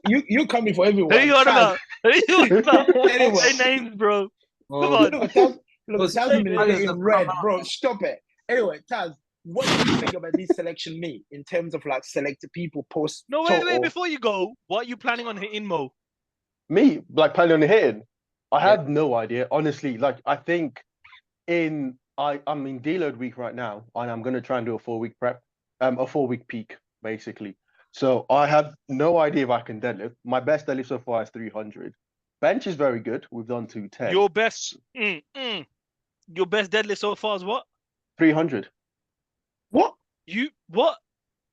you coming for everyone. Who you on about? Who you on about? Anyway. Say names, bro. Well, Come on. Look, Tasmin in red, bro. Stop it. Anyway, Taz, what do you think about this selection meet in terms of like selected people post? No, wait. Before you go, what are you planning on hitting, Mo? me, like planning on hitting, I Yeah. had no idea. Honestly, like I think I'm in deload week right now, and I'm gonna try and do a 4-week prep, a 4-week peak, basically. So I have no idea if I can deadlift. My best deadlift so far is 300. Bench is very good. We've done 210. Your best deadlift so far is what? 300. What? What?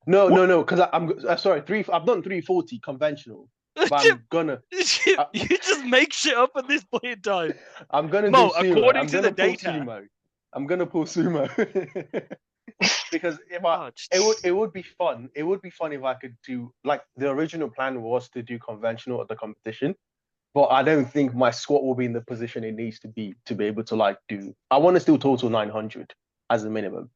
No, because I'm sorry, I've done 340 conventional. But I'm gonna You just make shit up at this point in time. I'm gonna Mo, do sumo. according I'm to gonna the pull data. sumo. I'm gonna pull sumo. Because Oh, it would be fun. It would be fun if I could do, like, the original plan was to do conventional at the competition, but I don't think my squat will be in the position it needs to be able to like do. I want to still total 900 as a minimum,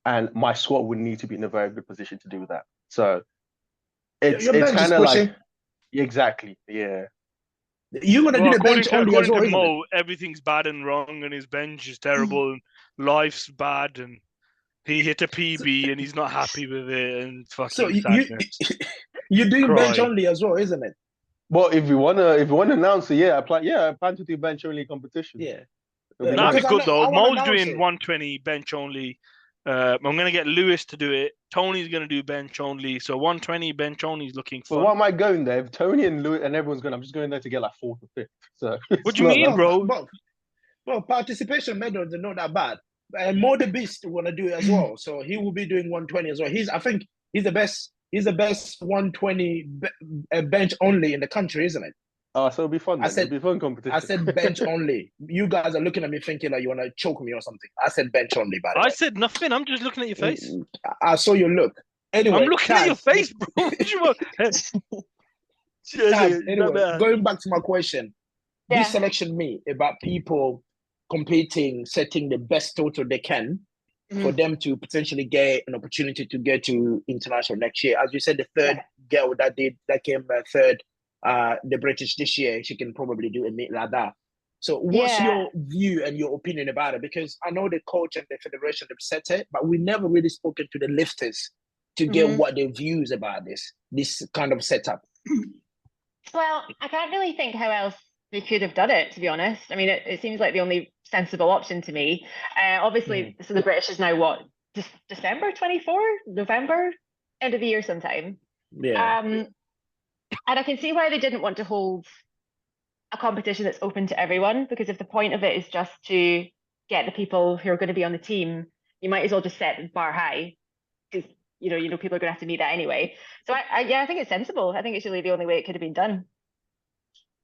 and my squat would need to be in a very good position to do that. So it's Your bench is kind of pushing. like exactly, yeah. You're gonna do the bench only as well, according to isn't it? Mo, everything's bad and wrong, and his bench is terrible, and life's bad, and he hit a PB and he's not happy with it, and fucking So sadness. you're doing bench Cry. only as well, isn't it? Well, if you wanna announce it, I plan to do bench only competition. Yeah. It'll be Yeah, That'd nice. be because good I though. wanna Mo's announce doing it. 120 bench only. I'm gonna get Lewis to do it. Tony's gonna do bench only. So 120 bench only is looking But fun. why am I going there? If Tony and Louis and everyone's going, I'm just going there to get like 4th or 5th. So What do you mean, bro? Well, participation medals are not that bad. And Mo the Beast want to do it as well, so he will be doing 120 as well. I think he's the best. He's the best 120 bench only in the country, isn't it? so it'll be fun. I said- It'll be fun competition. I said bench only. You guys are looking at me thinking like you want to choke me or something. I said bench only, by the I way. said nothing. I'm just looking at your face. I saw your look. Anyway, I'm looking at your Taz, face, bro. What do you want? Taz, anyway, Better. going back to my question, Yeah. this selection me about people competing, setting the best total they can for them to potentially get an opportunity to get to international next year. As you said, the third girl that came third, the British this year, she can probably do a meet like that. So what's your view and your opinion about it? Because I know the coach and the federation have set it, but we never really spoken to the lifters to get what their views about this kind of setup. Well, I can't really think how else they could have done it, to be honest. I mean, it seems like the only sensible option to me. Obviously, so the British is now what, December 24, November, end of the year sometime. Yeah. And I can see why they didn't want to hold a competition that's open to everyone, because if the point of it is just to get the people who are going to be on the team, you might as well just set the bar high, because you know people are going to have to meet that anyway. So I think it's sensible. I think it's really the only way it could have been done.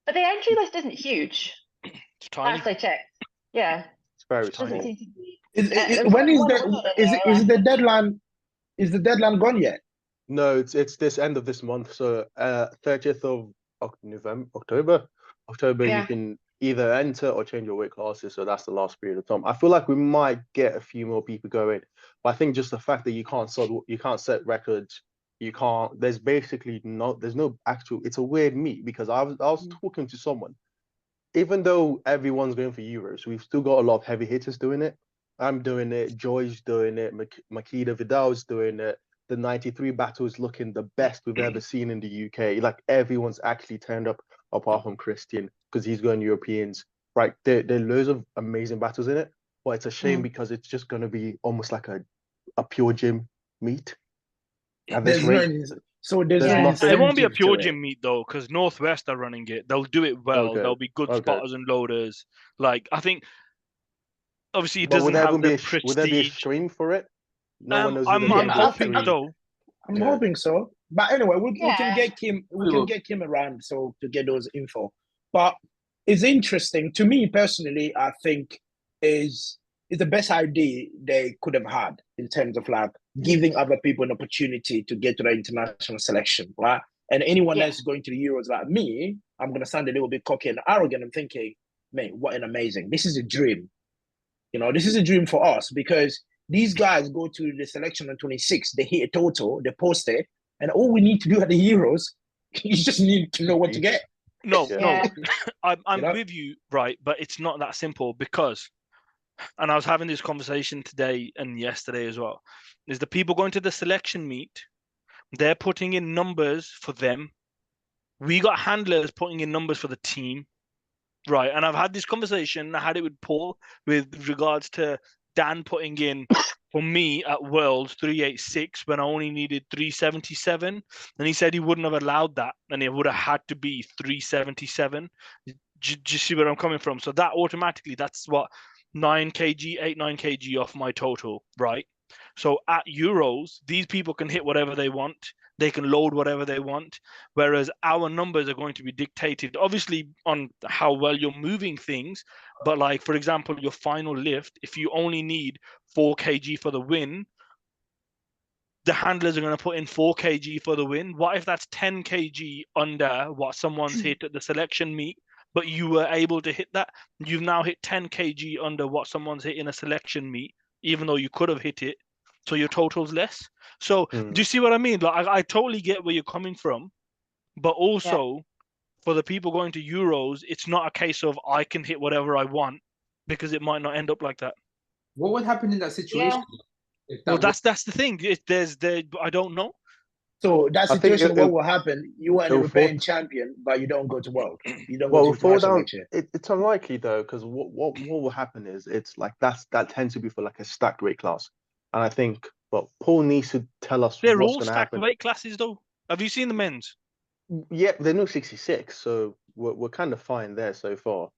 But the entry list isn't huge. It's tiny. Last I checked. Yeah. It's very Doesn't tiny. seem to be. When is the deadline? Is the deadline gone yet? No, it's this end of this month. So 30th of October. You can either enter or change your weight classes. So that's the last period of time. I feel like we might get a few more people going, but I think just the fact that you can't set records, there's basically there's no actual. It's a weird meet because I was talking to someone. Even though everyone's going for Euros, we've still got a lot of heavy hitters doing it. I'm doing it. Joy's doing it. Makeda Vidal's doing it. The 93 battle is looking the best we've ever seen in the UK. Like everyone's actually turned up, apart from Christian, because he's going Europeans. Right, there are loads of amazing battles in it, but it's a shame because it's just going to be almost like a pure gym meet. At this rate, there's nothing. It won't be a incentive pure to gym meet though, because Northwest are running it. They'll do it well. Okay. There'll be good Okay. spotters and loaders. Like I think, obviously, it But doesn't have the would there be a prestige. stream for it? No one knows. I'm hoping so. I'm hoping so. But anyway, we can get Kim. We Cool. can get Kim around so to get those info. But it's interesting to me personally. I think is the best idea they could have had in terms of like giving other people an opportunity to get to the international selection, right? And anyone else going to the Euros like me, I'm gonna sound a little bit cocky and arrogant. I'm thinking, mate, what an amazing! This is a dream. You know, this is a dream for us because these guys go to the selection on 26, they hit a total, they post it, and all we need to do at the Euros, you just need to know what to get. No, Yeah. I'm with you, right? But it's not that simple because, and I was having this conversation today and yesterday as well, is the people going to the selection meet, they're putting in numbers for them. We got handlers putting in numbers for the team, right? And I've had this conversation, I had it with Paul with regards to Dan putting in for me at Worlds 386 when I only needed 377, and he said he wouldn't have allowed that, and it would have had to be 377. Do you see where I'm coming from? So that automatically, that's what 9 kg off my total, right? So at Euros, these people can hit whatever they want. They can load whatever they want, whereas our numbers are going to be dictated, obviously, on how well you're moving things. But like, for example, your final lift, if you only need 4 kg for the win, the handlers are going to put in 4 kg for the win. What if that's 10 kg under what someone's hit at the selection meet, but you were able to hit that? You've now hit 10 kg under what someone's hit in a selection meet, even though you could have hit it. So your total's less. So do you see what I mean? Like, I totally get where you're coming from, but also for the people going to Euros, it's not a case of I can hit whatever I want, because it might not end up like that. What would happen in that situation? Yeah. Well, that's the thing. I don't know. So that I think situation, what will happen? You are an European champion, but you don't go to World. You don't go to international next year. It's unlikely though, because what will happen is it's like that tends to be for like a stacked weight class, and I think Paul needs to tell us They're what's all going to stacked happen. weight classes though. Have you seen the men's? Yeah, they're no 66, so we're kind of fine there so far.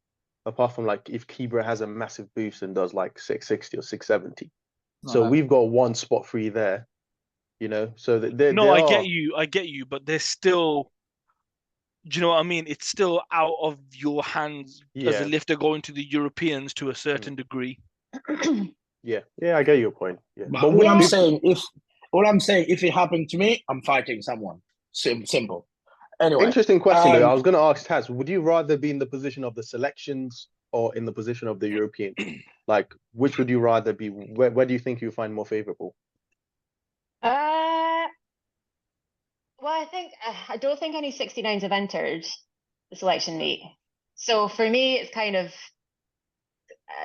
Apart from like if Kibra has a massive boost and does like 660 or 670, so we've got one spot free there. You know, so I get you, but there's still, do you know what I mean? It's still out of your hands as a lifter going to the Europeans to a certain degree. Yeah, I get your point. Yeah, but all I'm saying, if it happened to me, I'm fighting someone. Simple. Anyway, interesting question though. I was going to ask Taz, would you rather be in the position of the selections or in the position of the European? Like, which would you rather be? Where do you think you find more favorable? Well, I don't think any 69s have entered the selection meet. So for me, it's kind of,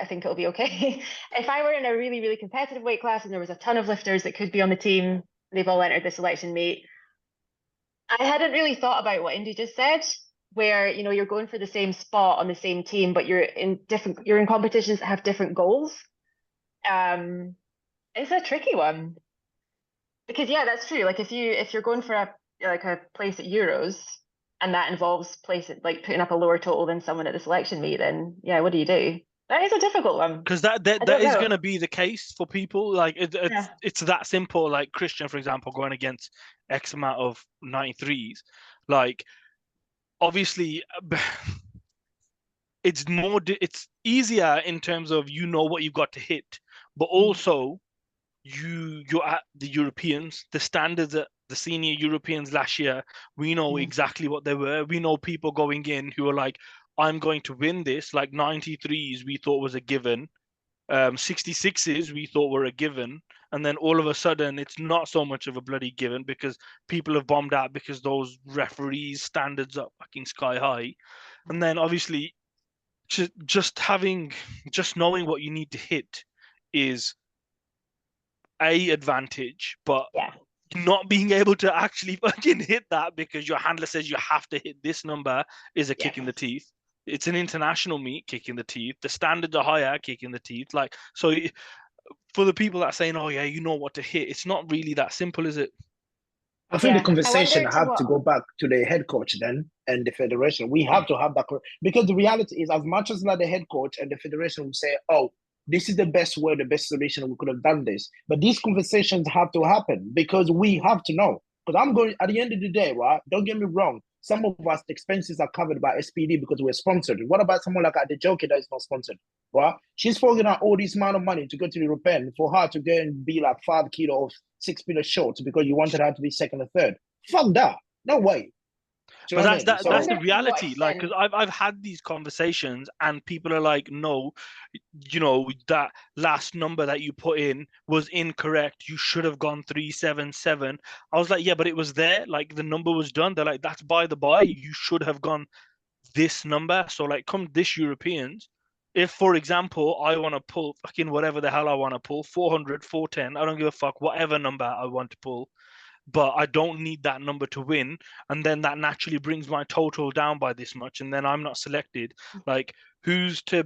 I think it'll be okay. If I were in a really, really competitive weight class and there was a ton of lifters that could be on the team, they've all entered the selection meet. I hadn't really thought about what Indy just said, where, you know, you're going for the same spot on the same team, but you're in competitions that have different goals. It's a tricky one. Because that's true. Like if you're going for a place at Euros and that involves like putting up a lower total than someone at the selection meet, then what do you do? That is a difficult one. Because that is going to be the case for people. Like it's that simple. Like Christian, for example, going against X amount of 93s. Like obviously, it's easier in terms of what you've got to hit, but also you're at the Europeans, the standards at the senior Europeans last year. We know exactly what they were. We know people going in who are like, I'm going to win this. Like 93s, we thought was a given. 66s, we thought were a given. And then all of a sudden, it's not so much of a bloody given because people have bombed out because those referees' standards are fucking sky high. And then obviously, just knowing what you need to hit is a advantage, but not being able to actually fucking hit that because your handler says you have to hit this number is a kick in the teeth. It's an international meet, kick in the teeth. The standards are higher, kick in the teeth. Like, so for the people that are saying, oh yeah, you know what to hit, it's not really that simple, is it? I think the conversation have to go back to the head coach then and the federation. We have to have that, because the reality is, as much as like the head coach and the federation will say, oh, this is the best way, the best solution, we could have done this. But these conversations have to happen because we have to know. Because I'm going, at the end of the day, right? Don't get me wrong. Some of us, the expenses are covered by SPD because we're sponsored. What about someone like the Joker that is not sponsored? Right? She's forking out all this amount of money to go to the European for her to go and be like 5 kilos, 6 kilos short because you wanted her to be second or third. Fuck that. No way. Do you But know what I mean? that's wonder the to what reality. Like, extent. because I've had these conversations and people are like, no, you know, that last number that you put in was incorrect. You should have gone 377. I was like, yeah, but it was there. Like the number was done. They're like, that's by the by. You should have gone this number. So like, come this Europeans, if for example I want to pull fucking whatever the hell I want to pull, 400, 410, I don't give a fuck, whatever number I want to pull, but I don't need that number to win, and then that naturally brings my total down by this much, and then I'm not selected. Like, who's to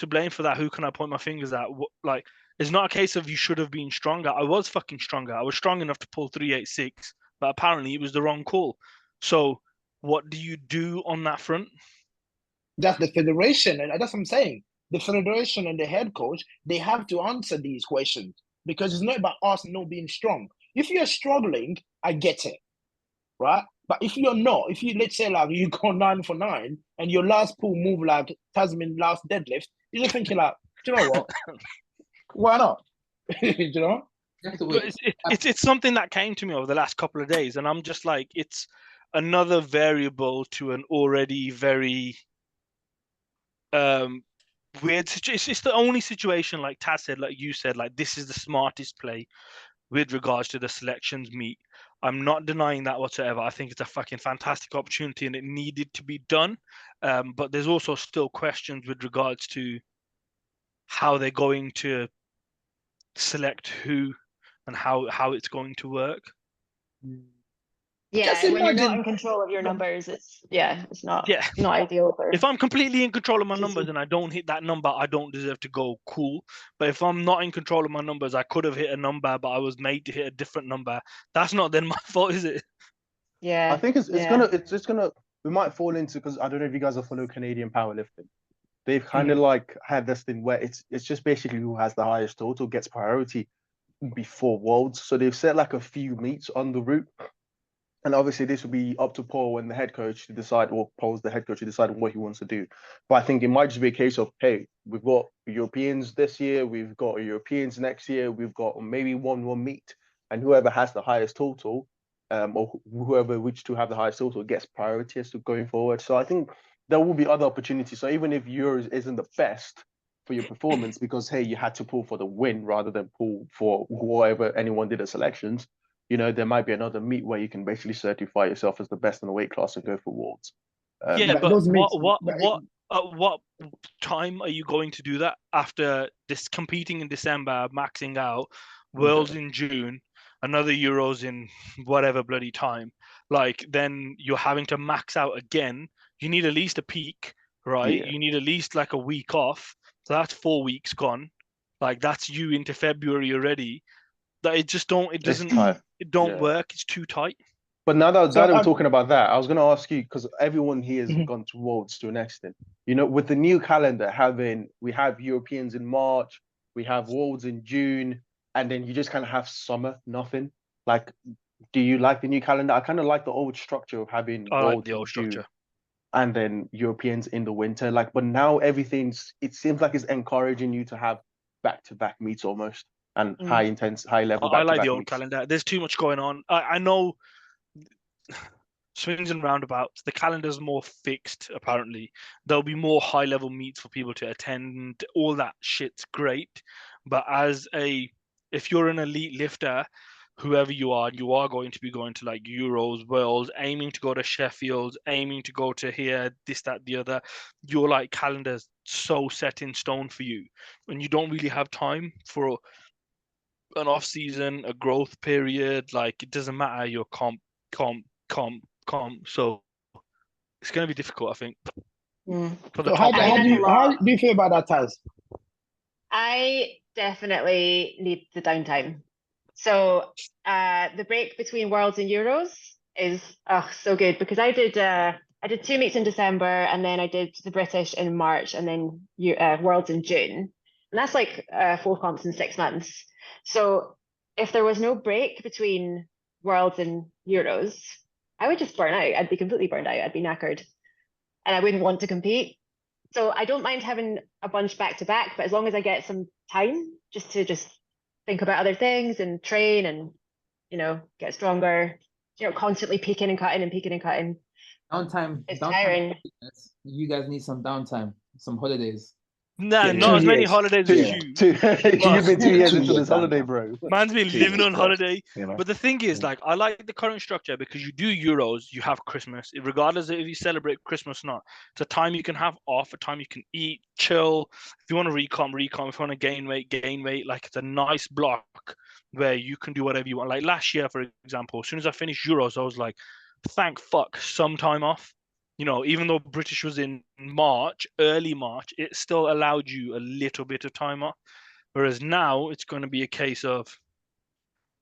blame for that? Who can I point my fingers at? Like, it's not a case of you should have been stronger. I was fucking stronger. I was strong enough to pull 386, but apparently it was the wrong call. So what do you do on that front? That's the federation, and that's what I'm saying. The federation and the head coach, they have to answer these questions because it's not about us not being strong. If you're struggling, I get it, right? But if you're not, if you, let's say like you go 9 for 9 and your last pull move like Tasmin last deadlift, you're just thinking like, do you know what? Why not? You know? But it's something that came to me over the last couple of days, and I'm just like, it's another variable to an already very weird situation. It's the only situation, like Taz said, like you said, like this is the smartest play with regards to the selections meet. I'm not denying that whatsoever. I think it's a fucking fantastic opportunity and it needed to be done. But there's also still questions with regards to how they're going to select who and how it's going to work. Yeah, Just when you're not imagine. in control of your numbers, it's not Yeah. not ideal for. If I'm completely in control of my GC. numbers and I don't hit that number, I don't deserve to go. Cool. But if I'm not in control of my numbers, I could have hit a number, but I was made to hit a different number. That's not then my fault, is it? Yeah, I think it's yeah. gonna we might fall into, because I don't know if you guys have followed Canadian powerlifting. They've kind of Mhm. like had this thing where it's just basically who has the highest total gets priority before Worlds. So they've set like a few meets on the route. And obviously this will be up to Paul and the head coach to decide, or Paul's the head coach to decide what he wants to do. But I think it might just be a case of, hey, we've got Europeans this year, we've got Europeans next year, we've got maybe one more meet, and whoever has the highest total, or whoever which to have the highest total gets priority as to going forward. So I think there will be other opportunities. So even if Euros isn't the best for your performance, because hey, you had to pull for the win rather than pull for whatever anyone did at selections, you know, there might be another meet where you can basically certify yourself as the best in the weight class and go for Worlds. Yeah, But but those meets, but what time are you going to do that after this competing in December, maxing out, Worlds in June, another Euros in whatever bloody time? Like then you're having to max out again. You need at least a peak, right? Yeah. You need at least like a week off. So that's 4 weeks gone. Like that's you into February already. That it just don't it It's doesn't tight. it don't Yeah. work. It's too tight. But now that, so we're talking about that, I was going to ask you, because everyone here has Mhm. gone to Worlds to an extent. You know, with the new calendar, we have Europeans in March, we have Worlds in June, and then you just kind of have summer, nothing. Like, do you like the new calendar? I kind of like the old structure of having I like Worlds the in old June structure. and then Europeans in the winter. Like, but now it seems like it's encouraging you to have back-to-back meets almost, and high level I like the back-to-back old meets. calendar. There's too much going on. I know swings and roundabouts. The calendar's more fixed, apparently. There'll be more high level meets for people to attend. All that shit's great. But if you're an elite lifter, whoever you are going to be going to like Euros, Worlds, aiming to go to Sheffield, aiming to go to here, this, that, the other. Your like calendar's so set in stone for you. And you don't really have time for an off season, a growth period. Like it doesn't matter your comp. So it's going to be difficult, I think, for the So how, top I think how do end. that's a you how lot. do you feel about that, Taz? I definitely need the downtime. So the break between Worlds and Euros is so good because I did 2 meets in December and then I did the British in March and then Worlds in June. And that's like 4 comps in 6 months. So if there was no break between Worlds and Euros, I would just burn out. I'd be completely burned out. I'd be knackered. And I wouldn't want to compete. So I don't mind having a bunch back to back, but as long as I get some time just to think about other things and train and, get stronger, constantly peaking and cutting and peaking and cutting. Downtime. It's Downtime. tiring. You guys need some downtime, some holidays. Nah, Yeah, not 2 as many years. holidays Yeah. as you. You've been 2 years 2 into years this holiday, down. bro. Man's been living Jesus on Christ, holiday. you know? But the thing is, Yeah. like, I like the current structure because you do Euros, you have Christmas, regardless of if you celebrate Christmas or not. It's a time you can have off, a time you can eat, chill. If you want to recom. If you want to gain weight. Like, it's a nice block where you can do whatever you want. Like last year, for example, as soon as I finished Euros, I was like, thank fuck, some time off. You know, even though British was in March, early March, it still allowed you a little bit of time off. Whereas now it's going to be a case of,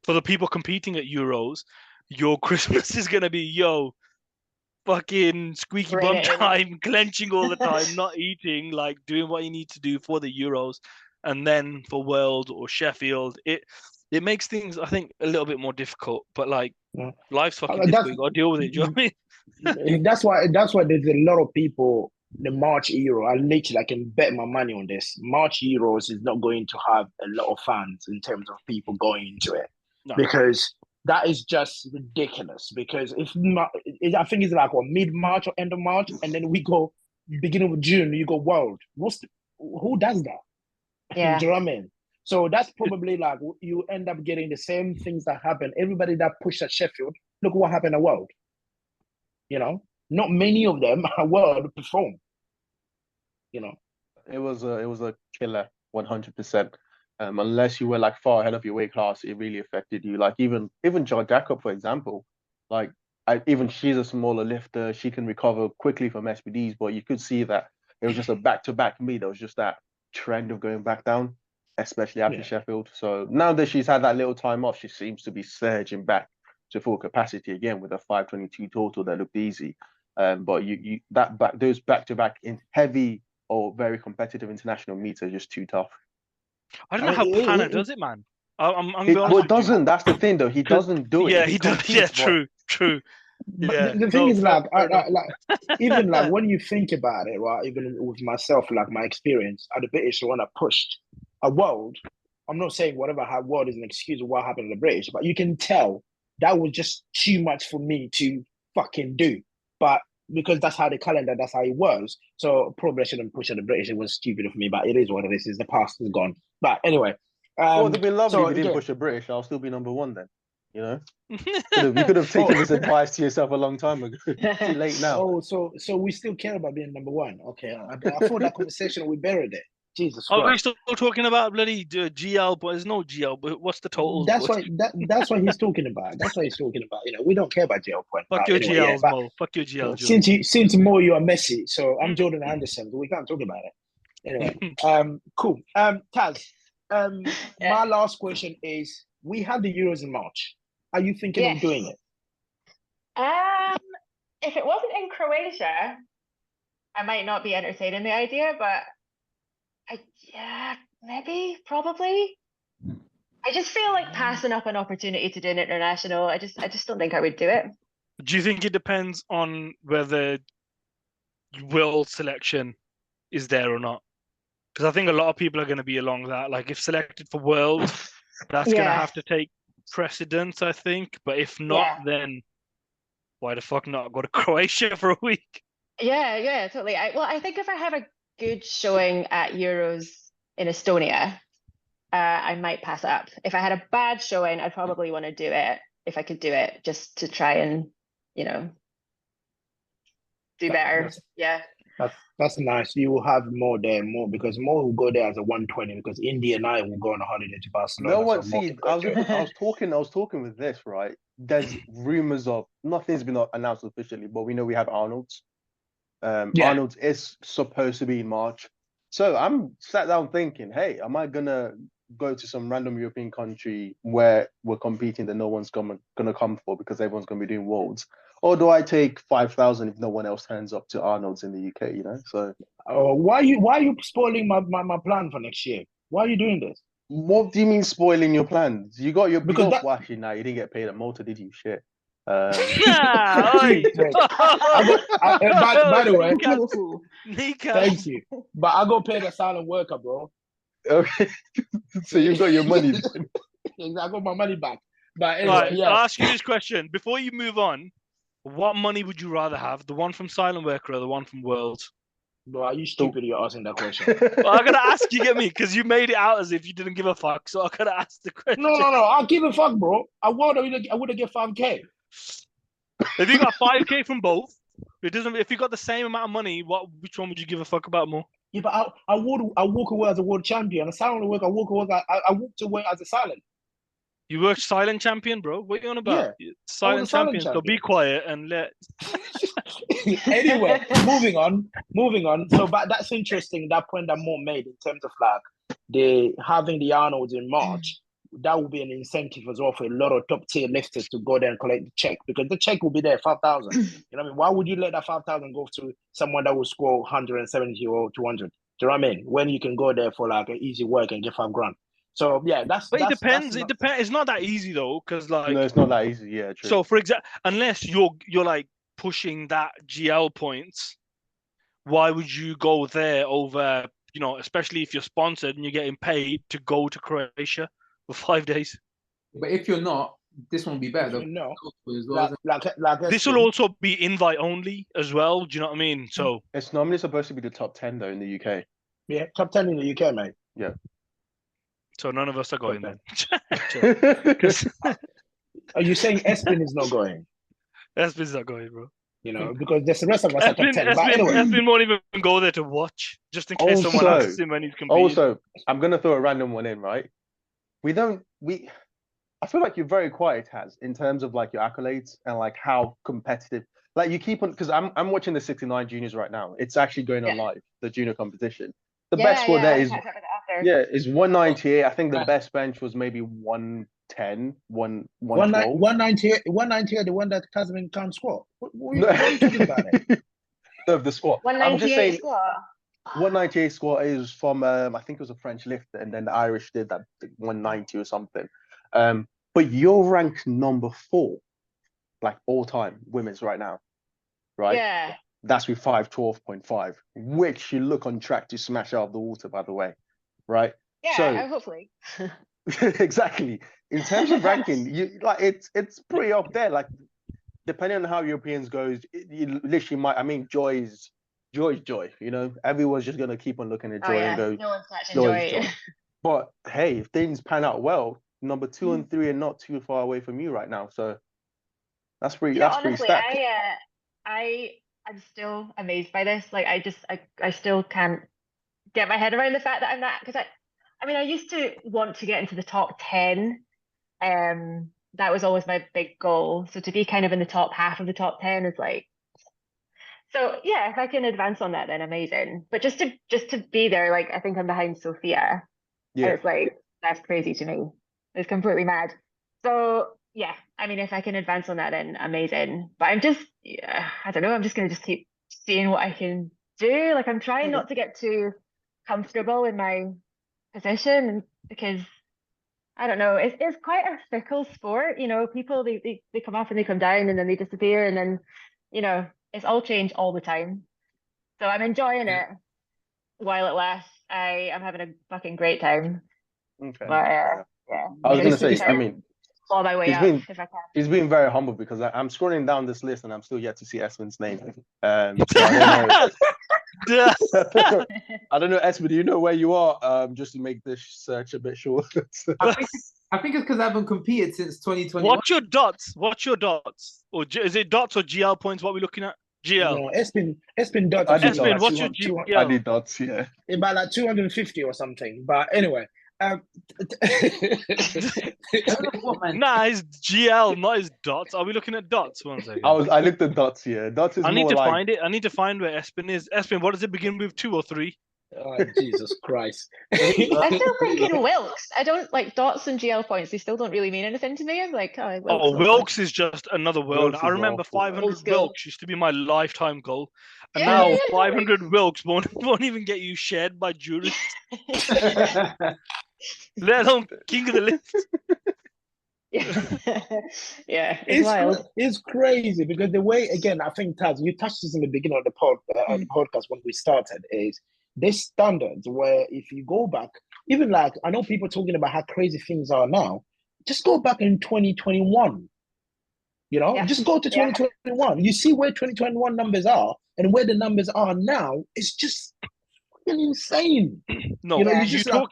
for the people competing at Euros, your Christmas is going to be, fucking squeaky Bring bum it in. time, clenching all the time, not eating, like doing what you need to do for the Euros. And then for World or Sheffield, it makes things, I think, a little bit more difficult. But like, Yeah. life's fucking That's- difficult. You got to deal with it. Do you know what I mean? That's why there's a lot of people. The March Euro, I can bet my money on this. March Euros is not going to have a lot of fans in terms of people going into it, No. because that is just ridiculous. Because I think it's like mid-March or end of March, and then we go beginning of June. You go World. Who does that? Yeah. Do you know what I mean? So that's probably like you end up getting the same things that happen. Everybody that pushed at Sheffield, look what happened at World. You know, not many of them are well to perform. You know, It was a killer, 100%. Unless you were like far ahead of your weight class, it really affected you. Like even John Jacob, for example, like even she's a smaller lifter, she can recover quickly from SPDs, but you could see that it was just a back-to-back meet. There was just that trend of going back down, especially after Sheffield. So now that she's had that little time off, she seems to be surging back to full capacity again with a 522 total that looked easy. But those back-to-back in heavy or very competitive international meets are just too tough. I don't know how Panna does it, man. I'm Well, doesn't. That's the thing, though. He doesn't do it. Yeah, he does. Yeah, true. But Yeah, the thing is, like, fair even like when you think about it, right? Even with myself, like my experience at the British, when I pushed a World, I'm not saying whatever World is an excuse of what happened to the British, but you can tell that was just too much for me to fucking do. But because that's how the calendar, that's how it was. So probably I shouldn't push at the British. It was stupid of me, but it is what it is. It's the past is gone. But anyway. Well, it'd be lovely so if you didn't again, push a British. I'll still be number one then. You know, you could have taken this advice to yourself a long time ago. Too late now. Oh, so we still care about being number one. Okay, I thought that conversation we buried it. Jesus Christ. Are we still talking about bloody GL? But there's no GL. But what's the total? That's what he's talking about. That's what he's talking about. You know, we don't care about GL point. Fuck your GLs, Mo. Fuck your GL. Since Mo, you are Messi. So I'm Jordan Anderson. We can't talk about it. Anyway, cool. Taz, my last question is: we have the Euros in March. Are you thinking of doing it? If it wasn't in Croatia, I might not be entertaining the idea, but maybe, probably. I just feel like passing up an opportunity to do an international. I just don't think I would do it. Do you think it depends on whether world selection is there or not? Because I think a lot of people are going to be along that. Like if selected for world, that's going to have to take precedence, I think. But if not, then why the fuck not go to Croatia for a week? Yeah, totally. I think if I have a good showing at Euros in Estonia, I might pass up. If I had a bad showing, I'd probably want to do it if I could do it, just to try and, do better. That's nice. You will have more because more will go there as a 120 because Indy and I will go on a holiday to Barcelona. No one I was talking with this, right? There's rumors of nothing's been announced officially, but we know we have Arnold's. Arnold's is supposed to be in March. So I'm sat down thinking, hey, am I gonna go to some random European country where we're competing that no one's gonna come for because everyone's gonna be doing Worlds? Or do I take 5,000 if no one else turns up to Arnold's in the UK, So why are you spoiling my plan for next year? Why are you doing this? What do you mean spoiling your plans? You got your actually now you didn't get paid at Malta, did you? Shit. By the way, thank you. But I got paid a silent worker, bro. Okay. So you got your money. I got my money back. But anyway, I'll ask you this question before you move on. What money would you rather have? The one from Silent Worker or the one from Worlds? Bro, are you stupid? You're asking that question. Well, I gotta ask you, get me, because you made it out as if you didn't give a fuck. So I gotta ask the question. No. I'll give a fuck, bro. I would have get 5K. If you got 5K from both, it doesn't. If you got the same amount of money, which one would you give a fuck about more? Yeah, but I walk away as a world champion. A silent work, I walked away as a silent. You were silent champion, bro. What are you on about? Yeah, silent champion. So be quiet and let. Anyway, moving on. So, but that's interesting. That point that Mo made in terms of like having the Arnolds in March. That will be an incentive as well for a lot of top tier lifters to go there and collect the check, because the check will be there, 5,000. You know what I mean? Why would you let that 5,000 go to someone that will score 170 or 200? Do you know what I mean? When you can go there for like an easy work and get $5,000. So yeah, But it depends. It depends. It's not that easy though, because like no, it's not that easy. Yeah, true. So for example, unless you're like pushing that GL points, why would you go there over? You know, especially if you're sponsored and you're getting paid to go to Croatia for 5 days. But if you're not, this one will be better. No, well, like this will also be invite only as well. Do you know what I mean? So it's normally supposed to be the top 10 though in the UK. Yeah, top 10 in the UK, mate. Yeah. So none of us are going then. Are you saying Espin is not going? Espin's not going, bro. You know, because the rest of us are top 10. But anyway. Espin won't even go there to watch, just in case someone asks him when he's competing. Also, I'm gonna throw a random one in, right? I feel like you're very quiet, Taz, in terms of like your accolades and like how competitive. Like you keep on, because I'm watching the 69 juniors right now. It's actually going on live, the junior competition. The best score there is 198. I think the best bench was maybe 110, 112. 198, the one that Tasmin can't score. What are you talking about? Of the squat. 198 squat. 198 squat is from I think it was a French lifter, and then the Irish did that 190 or something. But you're ranked number 4, like all time women's right now, right? Yeah. That's with 512.5, which you look on track to smash out of the water, by the way, right? Yeah, so, hopefully. Exactly. In terms of ranking, you like it's pretty up there. Like depending on how Europeans goes, you literally might. I mean, joy is joy. You know, everyone's just gonna keep on looking at joy and go. No one's catching joy. But hey, if things pan out well, number 2 and 3 are not too far away from you right now. So that's pretty. That's honestly, pretty stacked. I'm still amazed by this. Like, I still can't get my head around the fact that I'm that, because I mean, I used to want to get into the top 10. That was always my big goal. So to be kind of in the top half of the top 10 is like, so yeah, if I can advance on that, then amazing. But just to be there, like, I think I'm behind Sophia. Yeah. And it's like, that's crazy to me. It's completely mad. So yeah, I mean, if I can advance on that, then amazing. But I'm just, I don't know, I'm just going to just keep seeing what I can do. Like, I'm trying not to get too comfortable in my position, because I don't know, it's quite a fickle sport. You know, people, they come up and they come down and then they disappear, and then, you know, it's all change all the time. So I'm enjoying it while it lasts. I am having a fucking great time. Okay. But yeah. I was going to say, I mean, claw my way up if I can. He's been very humble, because I'm scrolling down this list and I'm still yet to see Espin's name. So I don't know, Espin, do you know where you are? Just to make this search a bit short. I think it's because I haven't competed since 2021. What's your dots? Or is it dots or GL points? What are we looking at? GL. No, Espin dots. Espin, what's your GL? I need dots, yeah. About like 250 or something. But anyway. Nah, it's GL, not his dots. Are we looking at dots? 1 second. I looked at dots here. Dots is I need more to like... find it. I need to find where Espin is. Espin, what does it begin with? 2 or 3? Oh, Jesus Christ. I'm still thinking Wilkes. I don't like dots and GL points. They still don't really mean anything to me. I'm like, Wilkes is just another world. I remember 500 Wilkes used to be my lifetime goal. And now 500 Wilkes won't even get you shared by Jurins. Let alone king of the list. Yeah, it's wild. It's crazy, because the way, again, I think, Taz, you touched this in the beginning of the podcast when we started, is this standards where if you go back, even like, I know people talking about how crazy things are now, just go back in 2021. You know, just go to 2021. You see where 2021 numbers are and where the numbers are now. It's just fucking insane. No, you know,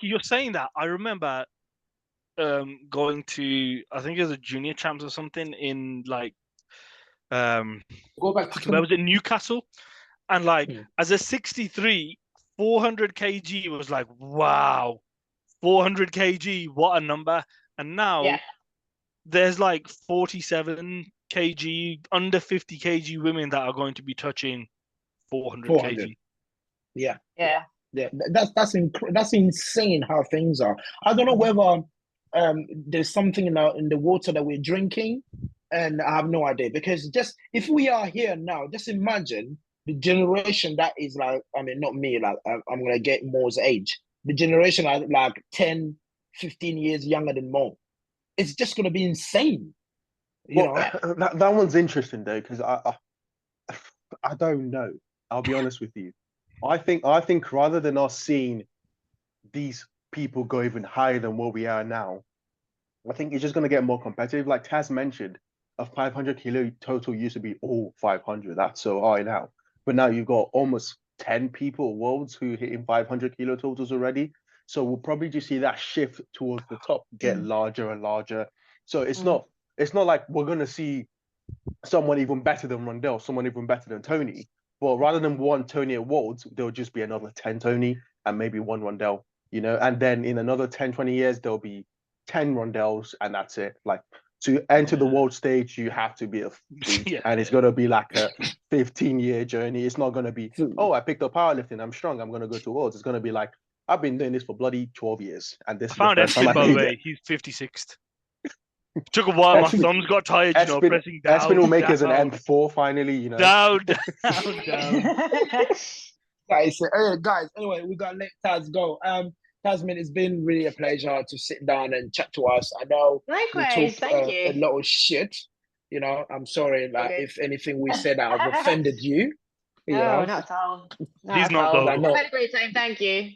you're saying that. I remember going to, I think it was a junior champs or something in like Go back to where was it, Newcastle, and like as a 63, 400 kg was like, wow, 400 kg, what a number. And now there's like 47 kg, under 50 kg women that are going to be touching 400 kg. Yeah. That's insane how things are. I don't know whether there's something in the water that we're drinking, and I have no idea, because just if we are here now, just imagine the generation that is like, I mean, not me, like I'm gonna get Mo's age, the generation like 10, 15 years younger than Mo. It's just gonna be insane. That one's interesting though, because I don't know. I'll be honest with you. I think rather than us seeing these people go even higher than where we are now, I think it's just going to get more competitive. Like Taz mentioned, a 500 kilo total used to be all 500. That's so high now. But now you've got almost 10 people worlds who are hitting 500 kilo totals already. So we'll probably just see that shift towards the top get larger and larger. So it's not like we're going to see someone even better than Rondell, someone even better than Tony. But rather than one Tony at Worlds, there'll just be another 10 Tony and maybe one Rondell, you know, and then in another 10, 20 years, there'll be 10 Rondells and that's it. Like to enter the world stage, you have to be a freak, and it's going to be like a 15-year journey. It's not going to be, oh, I picked up powerlifting, I'm strong, I'm going to go to Worlds. It's going to be like, I've been doing this for bloody 12 years. And this is the first time by the way, he's 56th. Took a while. My thumbs got tired, pressing down. Espin will make us an M4 finally, you know. Down. Guys, anyway, we got to let Taz go. Tasmin, it's been really a pleasure to sit down and chat to us. I know likewise, thank you. A lot of shit. You know, I'm sorry if anything we said that have offended you. No, not at all. He's not though. I've had a great time, thank you.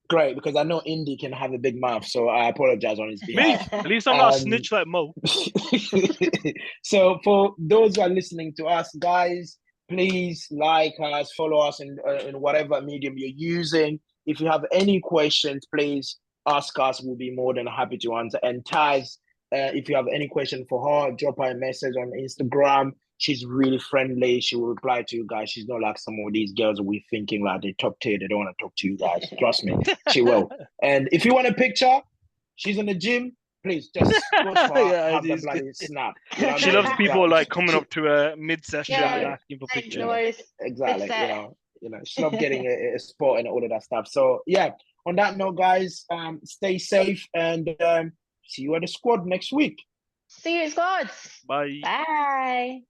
Great, because I know Indy can have a big mouth, so I apologize on his behalf. Me? At least I'm not a snitch like Mo. So for those who are listening to us, guys, please like us, follow us in whatever medium you're using. If you have any questions, please ask us. We'll be more than happy to answer. And Taz, if you have any question for her, drop her a message on Instagram. She's really friendly. She will reply to you guys. She's not like some of these girls we thinking like they top tier. They don't want to talk to you guys. Trust me, she will. And if you want a picture, she's in the gym. Please just go to her, have the bloody snap. You know she loves people like coming up to her mid-session and asking for pictures. No worries. Exactly. You know, she's not getting a spot and all of that stuff. So yeah. On that note, guys, stay safe and see you at the squad next week. See you, squads. Bye. Bye.